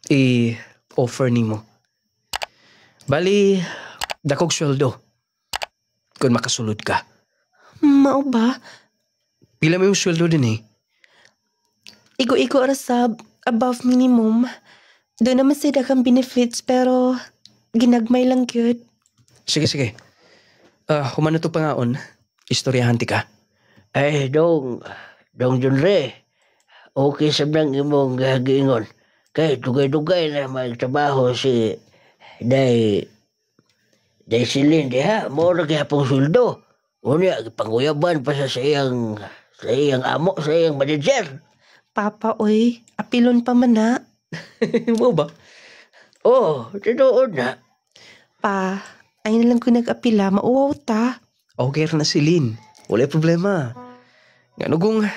i-offer nimo. Bali, dakog sweldo kung makasulod ka. Mao ba? Pila mo yung sweldo din eh? Igo-igo ra sa above minimum. Doon naman sila kang benefits pero ginagmay lang gyud. Sige. Humano to pangaon. Istoryahan ti ka. Ay, Dong John Ray. Okay sa nang imong giingon. Kay dugay-dugay na magtrabaho si Day Celine diha. Mo ra gihapong suldo. Unya gipanguyaban pa sa iyang amo, sa iyang manager. Papa, oy, apilon pa man na. Mo ba? Oh, tinuod na. Pa, ay na lang ko nag-apila, mauwaw ta. Okay na si Lynn. Wala problema. Nga nugong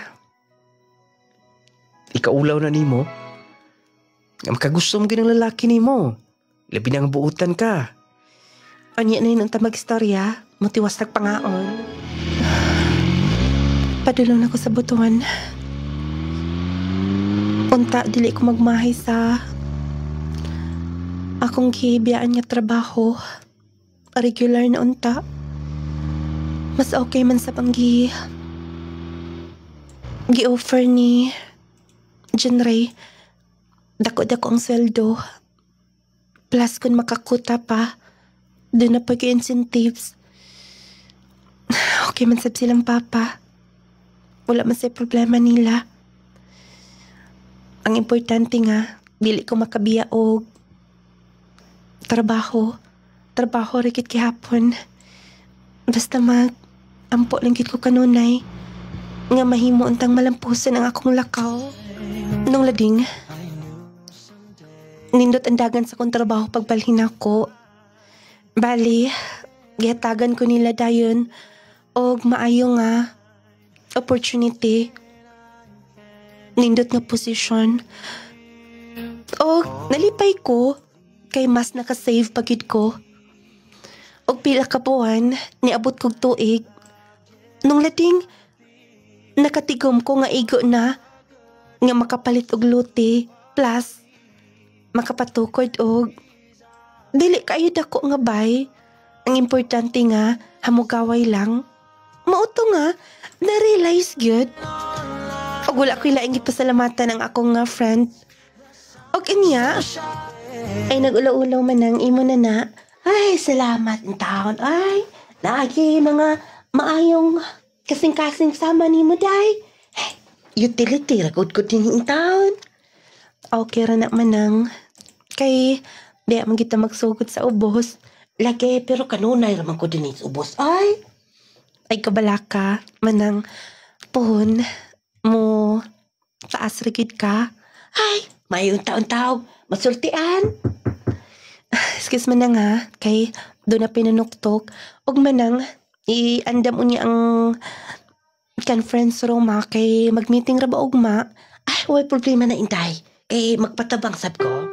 ikaulaw na nimo. Nga makagusto mo ginang lalaki nimo. Labi nang buutan ka. Anya na yun ang tamag-istorya, matiwas nagpangaon. Padulong na ko sa butuan. Unta, dili ko magmahay sa akong gibiyaan nga trabaho. Regular na unta. Mas okay man sa gi-offer ni John Ray. Dako-dako ang sweldo. Plus kung makakuta pa, doon na pag-incentives. Okay man sab silang papa. Wala man sa problema nila. Ang importante nga, dili ko makabiya og trabaho. trabaho rin kit kihapon. Basta ampo lang kit ko kanunay. Nga mahimo untang malampusan ang akong lakaw. Nung lading, nindot ang dagan sa kong trabaho pagbalhin ako. Bali, gihatagan ko nila dayon og maayo nga opportunity. Nindot nga posisyon. O nalipay ko kay mas nakasave pagid ko. Og pila ka buwan niabot kog tuig. Nung lading nakatigom ko nga igo na nga makapalit og luti plus makapatukod og dili kayo dako nga bay. Ang importante nga hamugaway lang. Mauto nga na-realize gyud. Og wala ko ilaing gipasalamatan ang akong nga friend. Og inya ay nag-ulaw-ulaw man ang imo na. Ay, salamat in taon. Ay, naagi mga maayong kasing-kasing sama ni mo, day. Utility, ragod ko din in taon. Okay ra na manang. Kay, di man kita magsugod sa ubos. Lagi, pero kanunay raman ko din sa ubos. Ay, kabalaka, manang pohon mo taas rigid ka. Ay, mayroong taon-taon, masultian. Excuse man na nga, kay doon na pinanuktok. Og manang, iandam unya ang conference room kay mag-meeting ra ba ugma. Ay, way problema na intay. Kay magpatabang sab ko.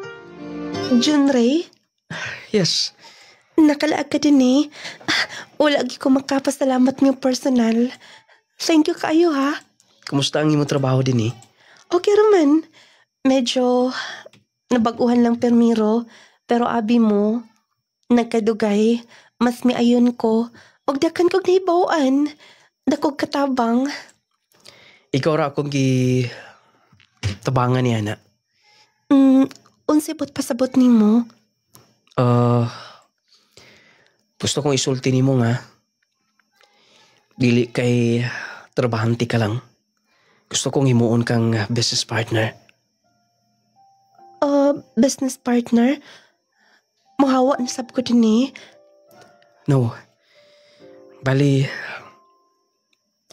Jun Ray? Yes. Nakalaag ka din eh. Wala gi ko makapasalamat niyo personal. Thank you kayo ha. Kumusta ang imong trabaho din eh? Okay raman. Medyo nabaguhan lang permiro. Pero abi mo, nagkadugay, mas miayon ko, og dakan kog nahibawaan, dakog katabang. Ikaw ra akong tabangan niya na. Unsi bot pasabot ni mo? Gusto kong isulti ni mo nga. Dili kay trabahanti ka lang. Gusto kong himuon kang business partner. Business partner? Mahawa na sab ko din eh. No. Bali,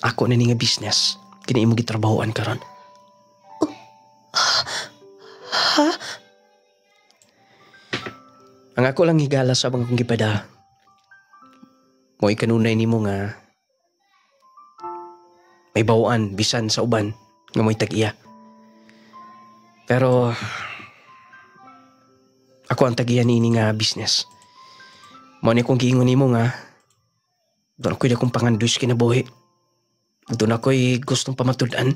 ako na nga business. Kini imo gitrabahoan karon. Ha? Ang ako lang higala sa mga kong gipada. Mo'y kanunay nimo nga may bawaan bisan sa uban nga mo'y tag-iya. Pero ako ang tag-iya niini nga business. Mao ni kong giingon nimo nga doon ako'y dakong pangandus kinabuhi. Doon ako'y gustong pamatud-an.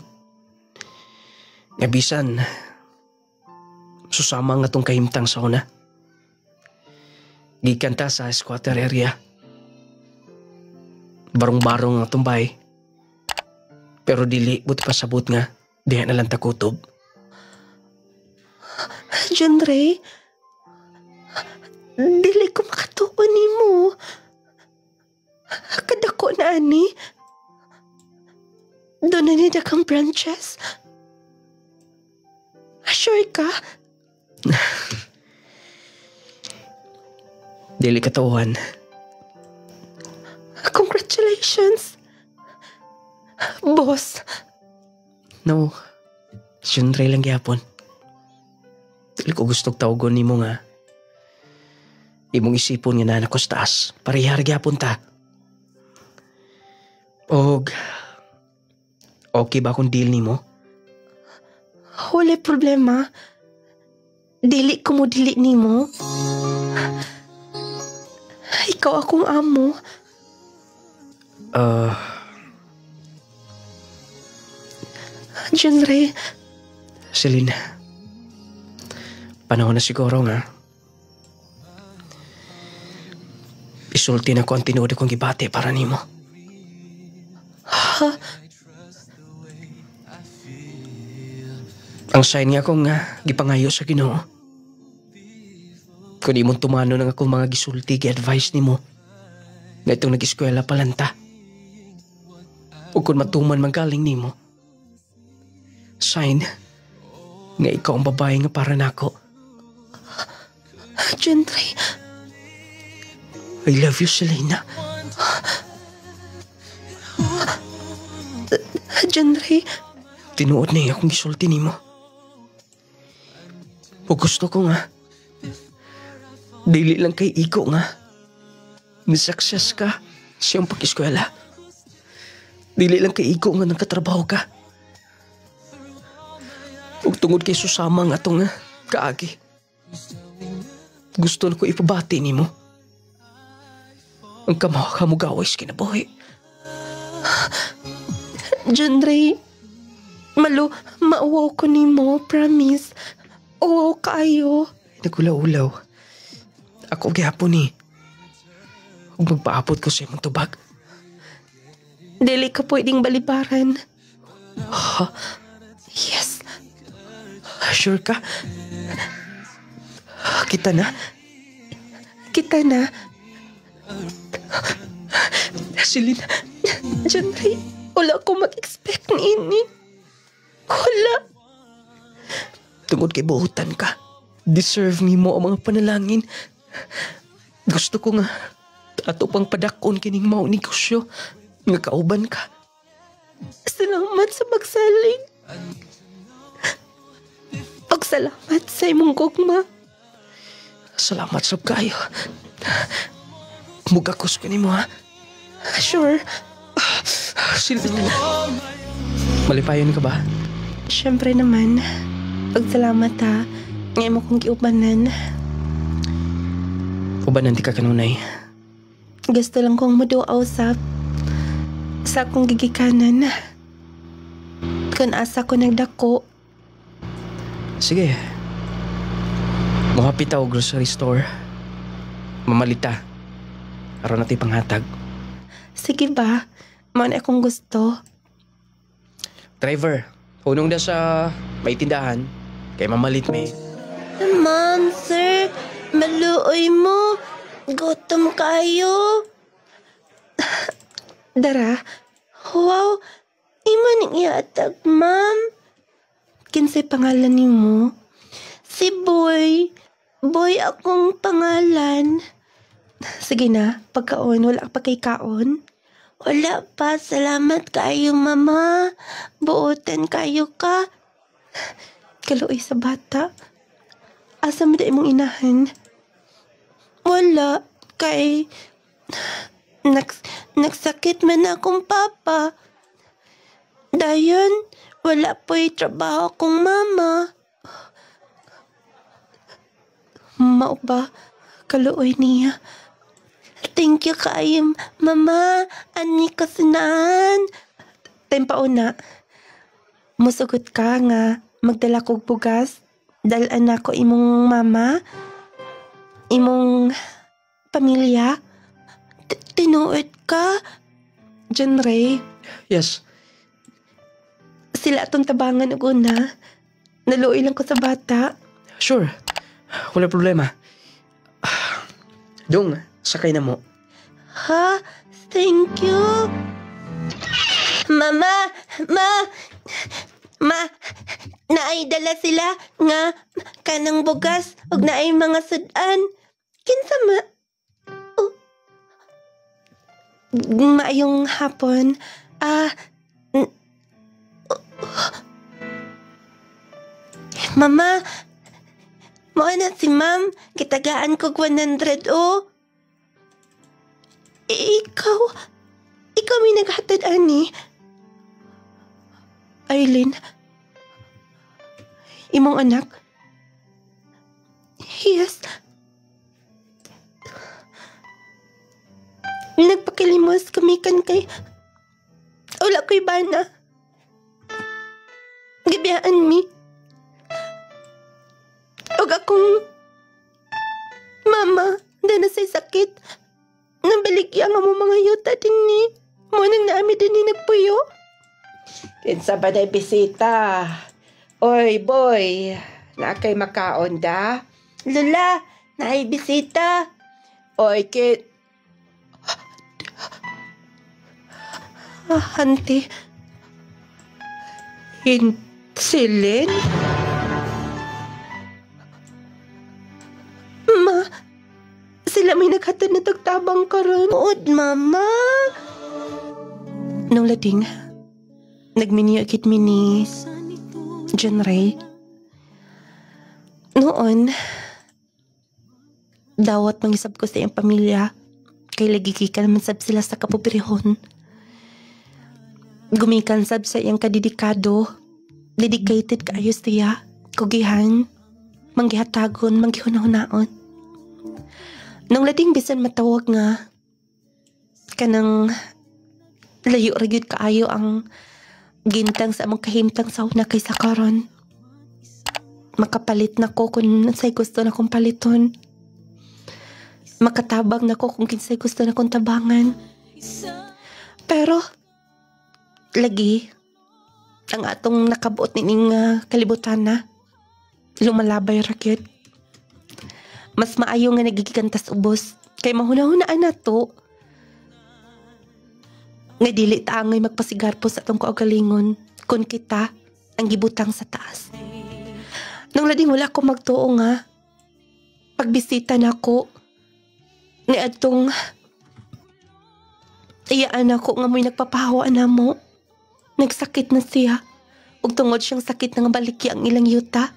Nga bisan susama nga tong kahimtang sa una. Gikan ta sa squatter area. Barong-barong nga tumbay. Pero dili buti pasabot nga diha na lang takutob. John Ray, dili ko makatuon nimo. Kadako na ani. Doon na nida kang branches. Sure ka? Dili katauhan. Congratulations, boss. No, Siyempre lang gyapon. Dili ko gustong tawgon nimo nga imong isipon nga nanak ko sa taas. Parihar gyapon ta. Og okay ba kung deal nimo? Wala problema. Dili ko mo dili nimo. Ikaw akong amo. John Ray. Celine, panahon na siguro nga isulti na ko ang tinuod kong gibate para nimo. Ha? Ang sign nga akong gipangayo sa Ginoo. Kung imong tumano ng akong mga gisulti, gi-advise nimo na itong nag-eskwela palanta. O kung matuman magaling nimo, sign nga ikaw ang babae nga para nako. Gentry, I love you, Selena. John Ray, Tinuod na akong gisulti nimo. O gusto ko nga, dili lang kay iko nga, ni-success ka sa iyong pag-eskwela. Dili lang kay iko nga nagkatrabaho ka. Ug tungod kay susama nga itong kaagi. Gusto na ko ipabati nimo. Ang kamugaway sa kinabuhi. John Ray, mauwaw ko nimo, promise. Uwaw kayo. Nagulaw-ulaw. Ako gihapon ni. Ug magpaabot ko sa imong tubag. Dili ka pwedeng balibaran. Ha? Yes. Sure ka? Kita na? Kita na. Selena. John Ray, wala ko mag-expect ni ini. Wala. Tungod kay buhutan ka. Deserve mo ang mga panalangin. Gusto ko nga ato pang padakon kining mao negosyo nga kauban ka. Salamat sa pagsalig. Pagsalamat sa imong gugma. Salamat sab kayo. Mugakos ko nimo ha. Sure. Malipayon ka ba? Siyempre naman. Pagsalamat ha. Ngayon mo kong giubanan. Ubanan di ka kanunay. Gusto lang kong maduaw sa akong gigikanan. Kung asa ko nagdako. Sige. Muhapit ako grocery store. Mamalita. Aron natin panghatag. Sige ba? Man akong gusto. Driver, hunong na sa may tindahan. Kay mamalit may. Ma'am, sir, maluoy mo. Gutom kayo. Dara, wow, imo ning iatag, ma'am. Kinsay pangalan nimo? Si Boy. Boy akong pangalan. Sige na, pagkaon, wala pa kay kaon? Wala pa, salamat kayo, mama. Buotan kayo ka. Kaluoy sa bata. Asa mo da imong inahan? Wala, kay nagsakit man akong papa. Dayon, wala po'y trabaho kong mama. Mao ba? Kaluoy niya. Thank you kayo, mama. Ani kasunaan. Tempauna. Musugot ka nga. Magdala kog bugas. Dalan ako imong mama. Imong pamilya. Tinuod ka. John Ray. Yes. Sila atong tabangan og una. Naluoy lang ko sa bata. Sure. Wala problema. Dong, sakay na mo. Ha? Thank you. Mama! Naay dala sila nga kanang bugas ug naay mga sudan. Kinsa ma? Oh. Maayong hapon. Mama, mo na si ma'am. Kitagaan ko 100 o. Ikaw may naghatad, ani. Arlene, imong anak? Yes. Nagpakilimos kami kan kay wala ko'y bana. Gibiyaan mi. Og akong mama, na say sakit. Nabaligya nga mo mga yuta din ni. Mo nang naami din ni nagpuyo. Kinsa ba na bisita? Oy, boy. Nakay makaon da? Lula, naay bisita. Oy, kit. Auntie. Silin? Wala may naghatod na tagtabang karon. Ood, mama. Nung lading, nagminiyakit mi ni John Ray. Noon, dawat mangisab ko sa iyang pamilya. Kay lagi kikan man sab sila sa kapupirihon. Gumikan sab sa iyang kadedikado. Dedicated kaayo siya. Kugihan. Manggihatagon, manggihunahon-naon. Nung lading bisan matawag nga, kanang layo ragyod kaayo ang gintang sa among kahimtang sa una kaysa karon. Makapalit na ko kung say gusto na kong paliton. Makatabang na ko kung kinsay gusto na kong tabangan. Pero, lagi, ang atong nakabuot nining kalibutan na, lumalabay rakyat. Mas maayo nga nagigigantas ubos, kay mahuna-hunaan na to. Nga dili taangay magpasigarpo sa atong kaugalingon, kung kita ang gibutang sa taas. Nung lading wala ko magtuo nga, pagbisita na ko, ni atong iyaan ako nga mo'y nagpapahawaan na mo. Nagsakit na siya, ug tungod siyang sakit nga baliki ang ilang yuta.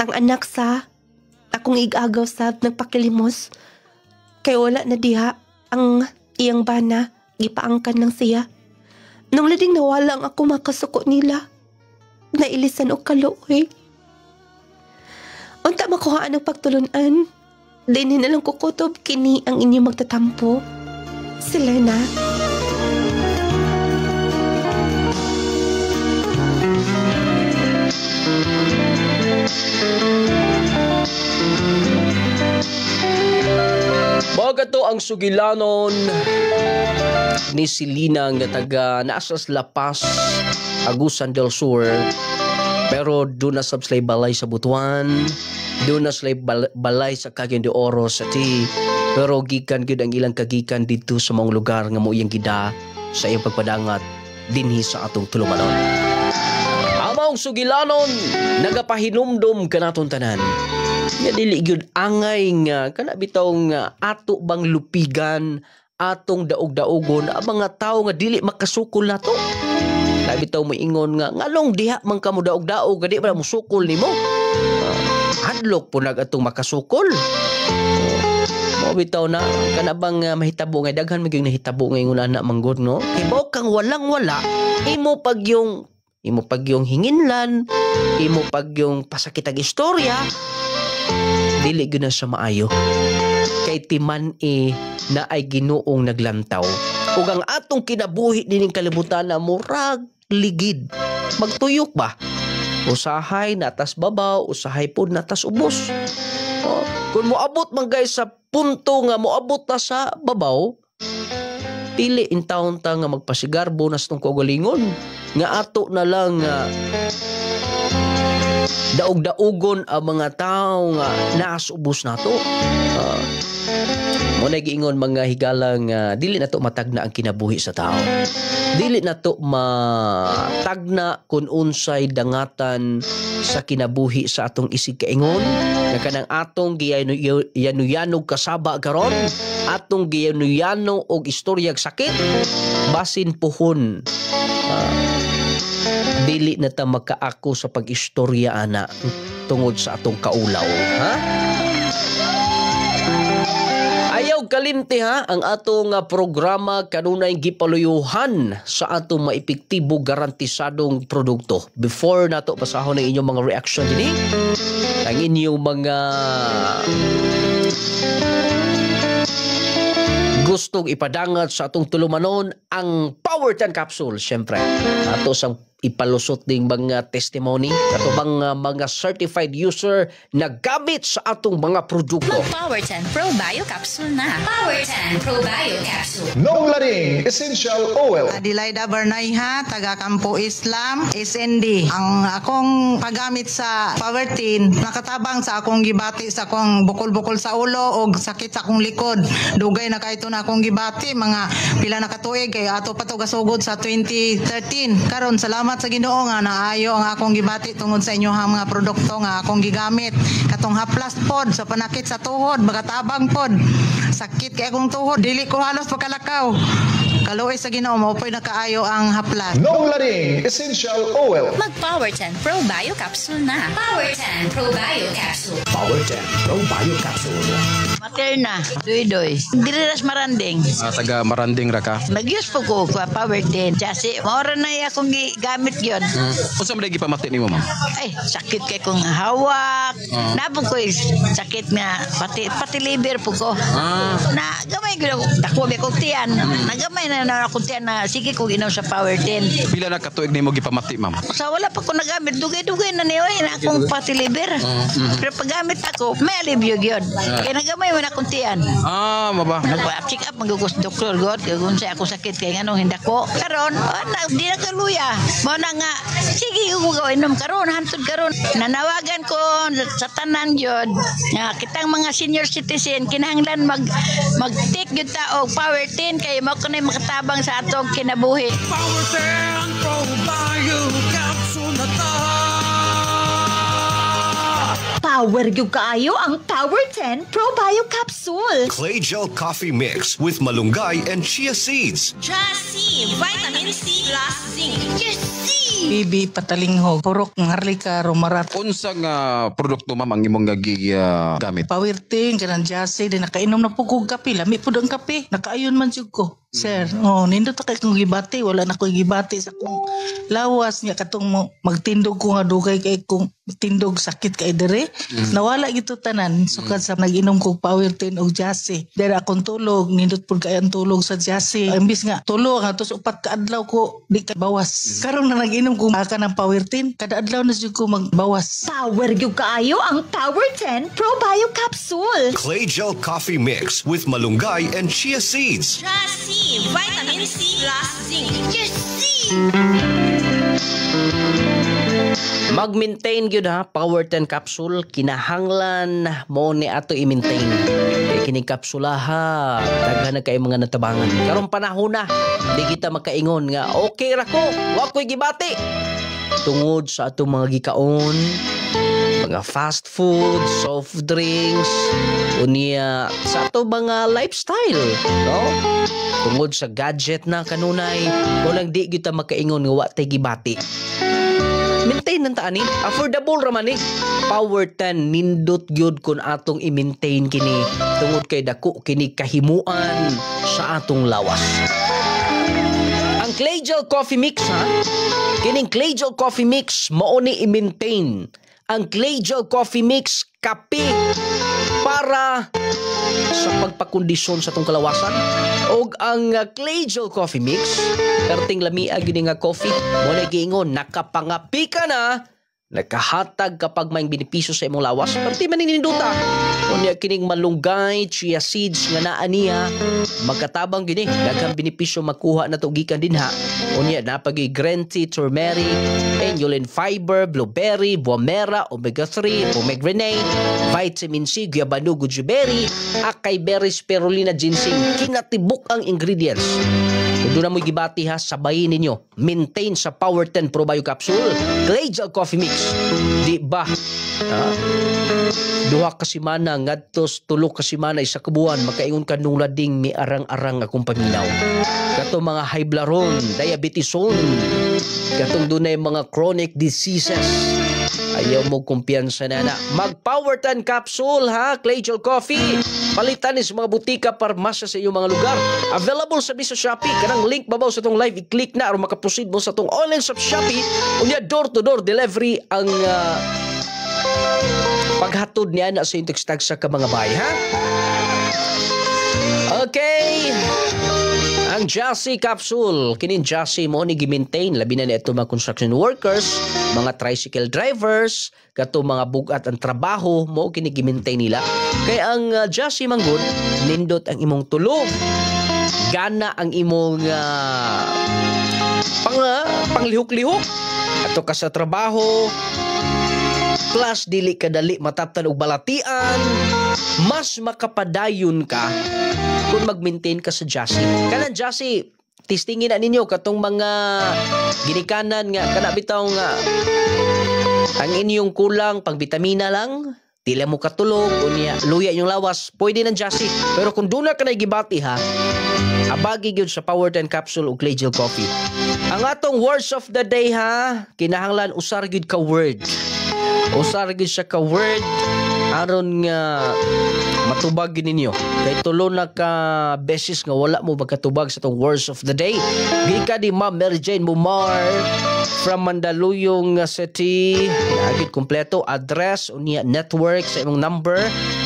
Ang anak sa akong igagaw sa nagpakilimos, kay wala na diha ang iyang bana, gipaangkan lang siya. Nung lading nawala ang ako makasuko nila, nailisan o kaluoy. Unta makuhaan ang pagtulunan, dini na lang kukutob kini ang inyong magtatampo. Sila na. Baga to ang sugilanon ni Selena nga taga Nasas La Paz, Agusan del Sur. Pero doon na sa slay balay sa Butuan, doon na slay balay sa Cagayan de Oro sa Ti. Pero gikan gid ang ilang kagikan dito sa mga lugar nga mo iyang gida sa iyang pagpadangat dinhi sa atong tulumanon. Among sugilanon nagapahinumdum kanaton tanan. Nga dili gyud angay nga kana bitaw nga ato bang lupigan atong daog-daogon ang mga tawo nga dili makasukol nato. Labi bitaw mo ingon nga ngalong diha man ka mo daog-daog gadi ba mo sukol nimo. Hadlok po nag atong makasukol. Mo bitaw na kana bang mahitabo nga daghan magyung nahitabo nga ingon ana manggod no. Kay bao kang walang-wala imo pagyong hinginlan, imo pagyong pasakitag istorya. Dili gyud na sa maayo. Kay timan na ay Ginoong naglantaw. Ug ang atong kinabuhi dining kalibutan na murag ligid. Magtuyok ba? Usahay natas babaw, usahay pod natas ubos. Kung moabot man guys sa punto nga moabot ta sa babaw, dili in taon ta nga magpasigarbo nas tong kaugalingon nga ato na lang daog-daogon ang mga tao nga naasubos nato. Mo na giingon mga higalang dili na to matagna ang kinabuhi sa tao. Dili na to matagna kung unsay dangatan sa kinabuhi sa atong isig kaingon nga kanang atong giyanuyanog kasaba karon, atong giyanuyanog og istoryag sakit basin puhon. Dili na ta makaako sa pag-istorya ana tungod sa atong kaulaw, ha? Ayaw kalimti ha ang atong programa kanunay gipaluyuhan sa atong maepektibo garantisadong produkto. Before nato basahon ang inyong mga reaction dinhi, ang inyong mga gustong ipadangat sa atong tulumanon ang Power 10 Capsule. Siyempre, ato sang ipalusot ding mga testimony ato bang mga certified user na gamit sa atong mga produkto. Power 10 Pro Bio Capsule na. Power 10 Pro Bio Capsule. Nong Laring Essential Oil. Adelaida Bernayha, taga Campo Islam, SND. Ang akong paggamit sa Power 10, nakatabang sa akong gibati sa akong bukol-bukol sa ulo o sakit sa akong likod. Dugay na kahit na akong gibati, mga pila na katuig kay ato pa to gasugod sa 2013. Karon salamat Salamat sa Ginoo nga naayo ang akong gibati tungod sa inyohang mga produkto nga akong gigamit. Katong haplas pod sa panakit sa tuhod, magatabang pod. Sakit kay akong tuhod, dili ko halos pagkalakaw. Kaluoy sa Ginoo mo po'y nakaayo ang haplas. Nong Lading Essential Oil. Mag Power 10 Pro Bio Capsule na. Power 10 Pro Bio Capsule. Power 10 Pro Bio Capsule. Materna, doy-doy. Diriras maranding. Taga Maranding ra ka. Nag-use po ko Power 10. Kasi maura na akong gamit yun. Unsa man lagi pamati nimo, ma'am? Ay, sakit kay kong hawak. Nabog ko sakit nga pati liver po ko. Na gamay ko dako be kog tiyan. Nagamay na akong tiyan na sige ko inom sa Power 10. Pila na katuig nimo gipamati, ma'am? Sa wala pa ko nagamit, dugay-dugay na niya na akong pati liver. Pero paggamit ako, may alibyo gyud. Kaya nagamay man akong tiyan. Maba. Nagpa-check up magugos doktor god kung sa ako sakit kay nganong hindako. Karon, di na kaluya. Mo na nga sige ko inom karon hantud karon. Nanawagan ko sa tanan gyud nga kitang mga senior citizen kinahanglan mag-take gyud ta og Power 10 kay mao kanay makatabang sa atong kinabuhi. Power 10 Pro Bio Capsule na ta. Power gyud kaayo ang Power 10 Pro Bio Capsule. Clay Gel Coffee Mix with malunggay and chia seeds. Just Vitamin C plus Zinc. Just Bibi patalinghog, purok ng harlika, rumarat. Unsa nga produkto, ma'am, ang imong gamit? Power 10, kanang jase, din nakainom na po kong kape. Lami po ang kape. Nakaayon man siya ko. Sir, nindot na kay kong gibati. Wala na kong gibati sa kong lawas niya. Katong magtindog ko nga dugay kay kong tindog sakit kay dere. Nawala ito tanan. Sukad sa nag-inom kong Power 10 o jase. Dahil akong tulog, nindot po kay ang tulog sa jase. Imbis nga, tulog nga, tos upat kaadlaw ko, di ka bawas. Karon na nag-inom kung aka ng Power 10, kada adlaw na siya ko magbawas. Power gyud kaayo ang Power 10 Pro Bio Capsule. Clay Gel Coffee Mix with malunggay and chia seeds. Just Vitamin C plus Zinc. Just Mag-maintain gyud ha, Power 10 capsule kinahanglan mo ni ato i-maintain. Kay kining kapsula ha, daghan na kay mga natabangan. Karon panahon na, di kita makaingon nga okay ra ko, wa ko'y gibati. Tungod sa atong mga gikaon, mga fast food, soft drinks, unya sa ato mga lifestyle, no? Tungod sa gadget na kanunay, walang di kita makaingon nga wa tay gibati. Maintain nang taani, affordable raman ni. Power 10 nindot gyud kun atong i-maintain kini tungod kay dako kini kahimuan sa atong lawas. Ang Clay Gel Coffee Mix ha, kining Clay Gel Coffee Mix mao ni i-maintain. Ang Clay Gel Coffee Mix kape para sa pagpakondisyon sa atong kalawasan. Og ang Clay Gel Coffee Mix perting lamia gini nga coffee mo na giingon nakapangapi ka na, nakahatag kapag may benepisyo sa imong lawas. Perti manininduta unya kining malunggay, chia seeds nga naa niya magkatabang gini daghang benepisyo makuha na to gikan dinha. Unya napagi green tea, turmeric, inulin fiber, blueberry, buamera, omega 3, pomegranate, vitamin C, guayabano, goji akay berry, spirulina, ginseng. Kinatibuk ang ingredients. Kung doon na mo'y gibati ha, sabayin ninyo. Maintain sa Power 10 Pro Bio Capsule, Clay Gel Coffee Mix. Di ba? Duha ka simana, ngadtos tulo ka simana, isa kabuan, makaingon ka nung lading may arang-arang akong paminaw. Katong mga high blood, diabeteson, katong doon na mga chronic diseases. Ayaw mo kumpiyansa na na. Mag-Power 10 capsule ha, Clay Gel Coffee. Palitan ni sa mga butika, parmasya sa iyong mga lugar. Available sa Shopee. Kanang link babaw sa itong live, i-click na or makaproceed mo sa itong online shop Shopee. Unya door-to-door delivery ang paghatod niya na sa yung tagstag sa ka mga bahay ha. Okay. Ang Jassy Capsule, kining Jassy mo ni gi-maintain labi na ito mga construction workers, mga tricycle drivers, kato mga bugat ang trabaho mo kini gi-maintain nila. Kaya ang Jassy manggod nindot ang imong tulog, gana ang imong panglihok-lihok ato ka sa trabaho. Plus dili kadali mataptan og balatian, mas makapadayon ka kung mag-maintain ka sa Jassy. Kanang Jassy testingin na ninyo katong mga ginikanan nga kana bitaw nga ang inyong kulang pang bitamina lang, tila mo katulog unya luya yung lawas, pwede nang jasi. Pero kung duna ka na gibati ha, abagi gyud sa Power 10 capsule ug Clay Gel coffee. Ang atong words of the day ha, kinahanglan usar gyud ka word. Usar gyud siya ka word aron nga matubag ninyo. Kay tulo na ka beses nga wala mo magkatubag sa tong words of the day. Gika di Ma'am Mary Jane Mumar from Mandaluyong City. Agit kompleto address unya network sa imong number.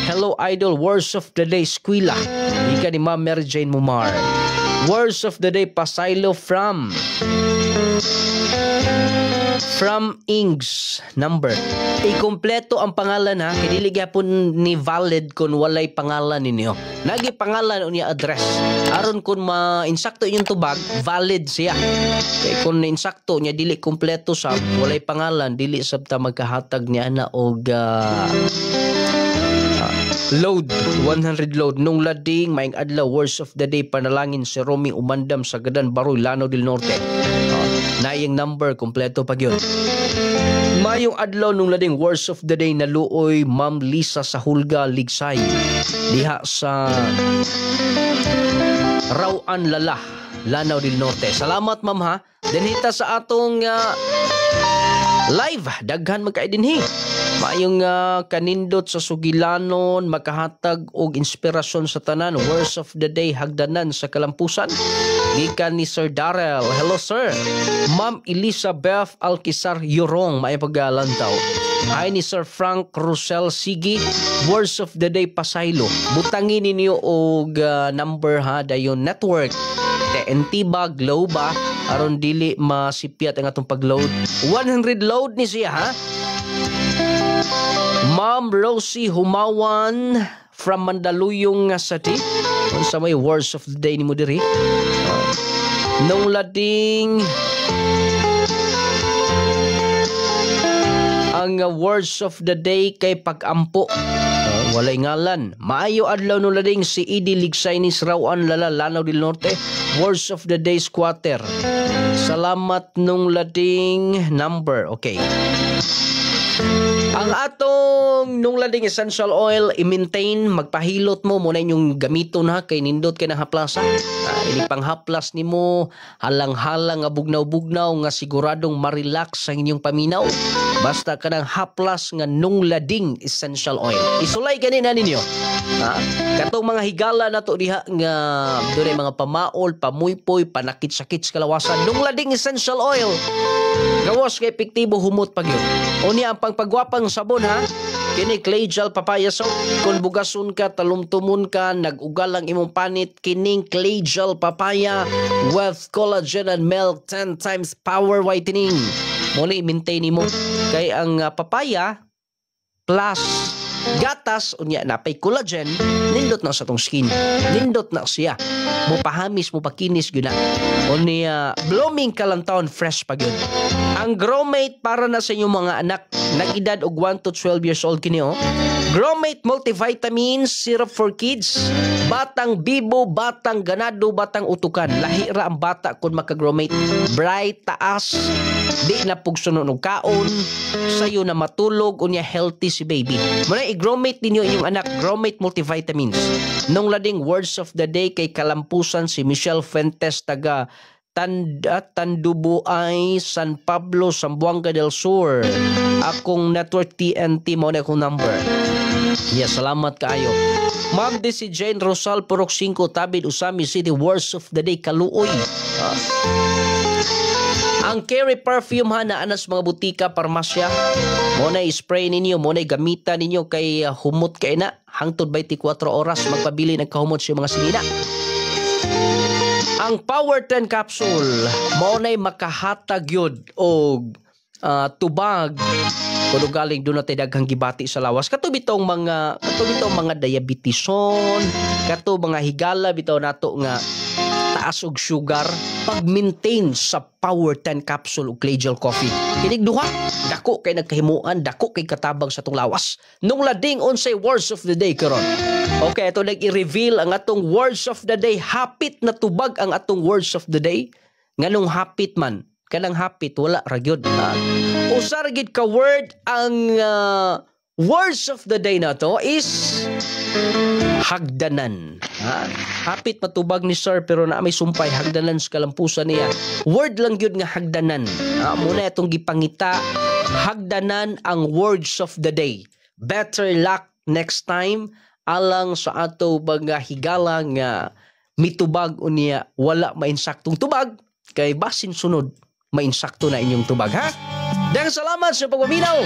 Hello Idol, words of the day Squila. Gika ni Ma'am Mary Jane Mumar. Words of the day Pasaylo from Ings number. Ikompleto ang pangalan ha, kay dili gyapon ni valid kung walay pangalan ninyo. Nagi pangalan unya address. Aron kung ma-insakto inyong tubag, valid siya. Kay kung insakto niya dili kompleto sa walay pangalan, dili sabta magkahatag niya na og load 100 load nung lading maing adlaw words of the day panalangin si Romy Umandam sa Gadan Baroy Lanao del Norte. Naiyang number kompleto pag yun. Mayong adlaw nung lading words of the day naluoy Ma'am Lisa sa Hulga Ligsay diha sa Rawan Lala Lanao del Norte. Salamat ma'am ha. Dinhita sa atong live daghan magkaidinhi. Mayong kanindot sa sugilanon makahatag og inspirasyon sa tanan. Words of the day hagdanan sa kalampusan. Gikan ni Sir Darrell. Hello sir. Ma'am Elizabeth Alquizar Yorong may paggalantaw. Hi ni Sir Frank Rosel Sigi. Words of the day Pasaylo. Butangin ninyo og number ha dayon network. TNT ba Globe ba aron dili masipyat ang atong pagload. 100 load ni siya ha. Ma'am Rosie Humawan from Mandaluyong City. Unsa may words of the day ni mo diri? Nung lading ang words of the day kay Pag-ampo. Walay ngalan. Maayo adlaw nung lading si Idi Ligsay ni Rawan Lala Lanao del Norte. Words of the day squatter. Salamat nung lading number. Okay. Ang atong nung lading essential oil i-maintain, magpahilot mo muna inyong gamiton ha kay nindot kay nahaplasa. Ini panghaplas nimo halang-halang nga bugnaw-bugnaw nga siguradong ma-relax ang inyong paminaw. Basta ka ng haplas nga nung lading essential oil. Isulay ganina ninyo. Katong mga higala na to diha nga doon mga pamaol, pamuypoy, panakit-sakit sa kalawasan. Nung lading essential oil. Gawas kay epektibo humot pag yun. Unya ang pangpagwapang sabon ha. Kini Clay Gel Papaya Soap. Kung bugasun ka, talumtumon ka, nag-ugal ang imong panit, kining Clay Gel Papaya with collagen and milk 10 times power whitening. Muna i-maintain mo. Kay ang papaya plus gatas unya napay collagen, nindot na sa tong skin. Nindot na siya. Mo pahamis, mo pakinis gyud na. Unya blooming kalantawon fresh pag yun. Ang Growmate para na sa inyong mga anak nag-edad og 1 to 12 years old kini oh. Growmate multivitamins syrup for kids. Batang bibo, batang ganado, batang utukan. Lahi ra ang bata kun maka-Growmate. Bright taas, di na pugsunon og kaon, sayo na matulog unya healthy si baby. Muna i-Growmate ninyo inyong anak, Growmate multivitamins. Nung lading words of the day kay kalampusan si Michelle Fuentes taga Tandubuay, San Pablo, Zamboanga del Sur. Akong network TNT mo na akong number. Yes, salamat kaayo. Ma'am di si Jane Rosal Purok 5 Tabid Usami City. Words of the day kaluoy. Ang Carry perfume ha na anas mga butika, parmasya. Mo na i-spray ninyo, mo na gamitan ninyo kay humot kay na. Hangtod 24 oras magpabili ng kahumot sa mga silina. Ang Power 10 capsule mo na makahatag yun og tubag kuno galing doon natin daghang gibati sa lawas. Kato bitong mga diabetison, kato mga higala bitaw nato nga taas og sugar, pag-maintain sa Power 10 capsule ug Clay Gel Coffee. Kinig duha, dako kay nagkahimuan, dako kay katabang sa tong lawas. Nung lading unsay words of the day karon. Okay, ito nag-i-reveal ang atong words of the day. Hapit na tubag ang atong words of the day. Nganong hapit man, kanang hapit wala ra gyud. Usa ra gyud ka word ang words of the day na to is hagdanan. Hapit matubag ni sir pero na may sumpay hagdanan sa kalampusan niya. Word lang gyud nga hagdanan. Muna itong gipangita, hagdanan ang words of the day. Better luck next time alang sa ato mga higala nga mitubag unya wala mainsaktong tubag kay basin sunod mainsakto na inyong tubag ha. Daghang salamat sa pagpaminaw.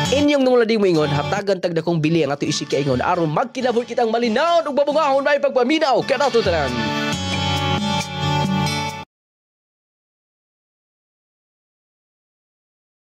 Inyong nung lading mo ingon, hatagan tagda kong bili ang ato isika ingon aron magkinabot kitang malinaw ug babungahon may pagpaminaw. Kaya nato tanan.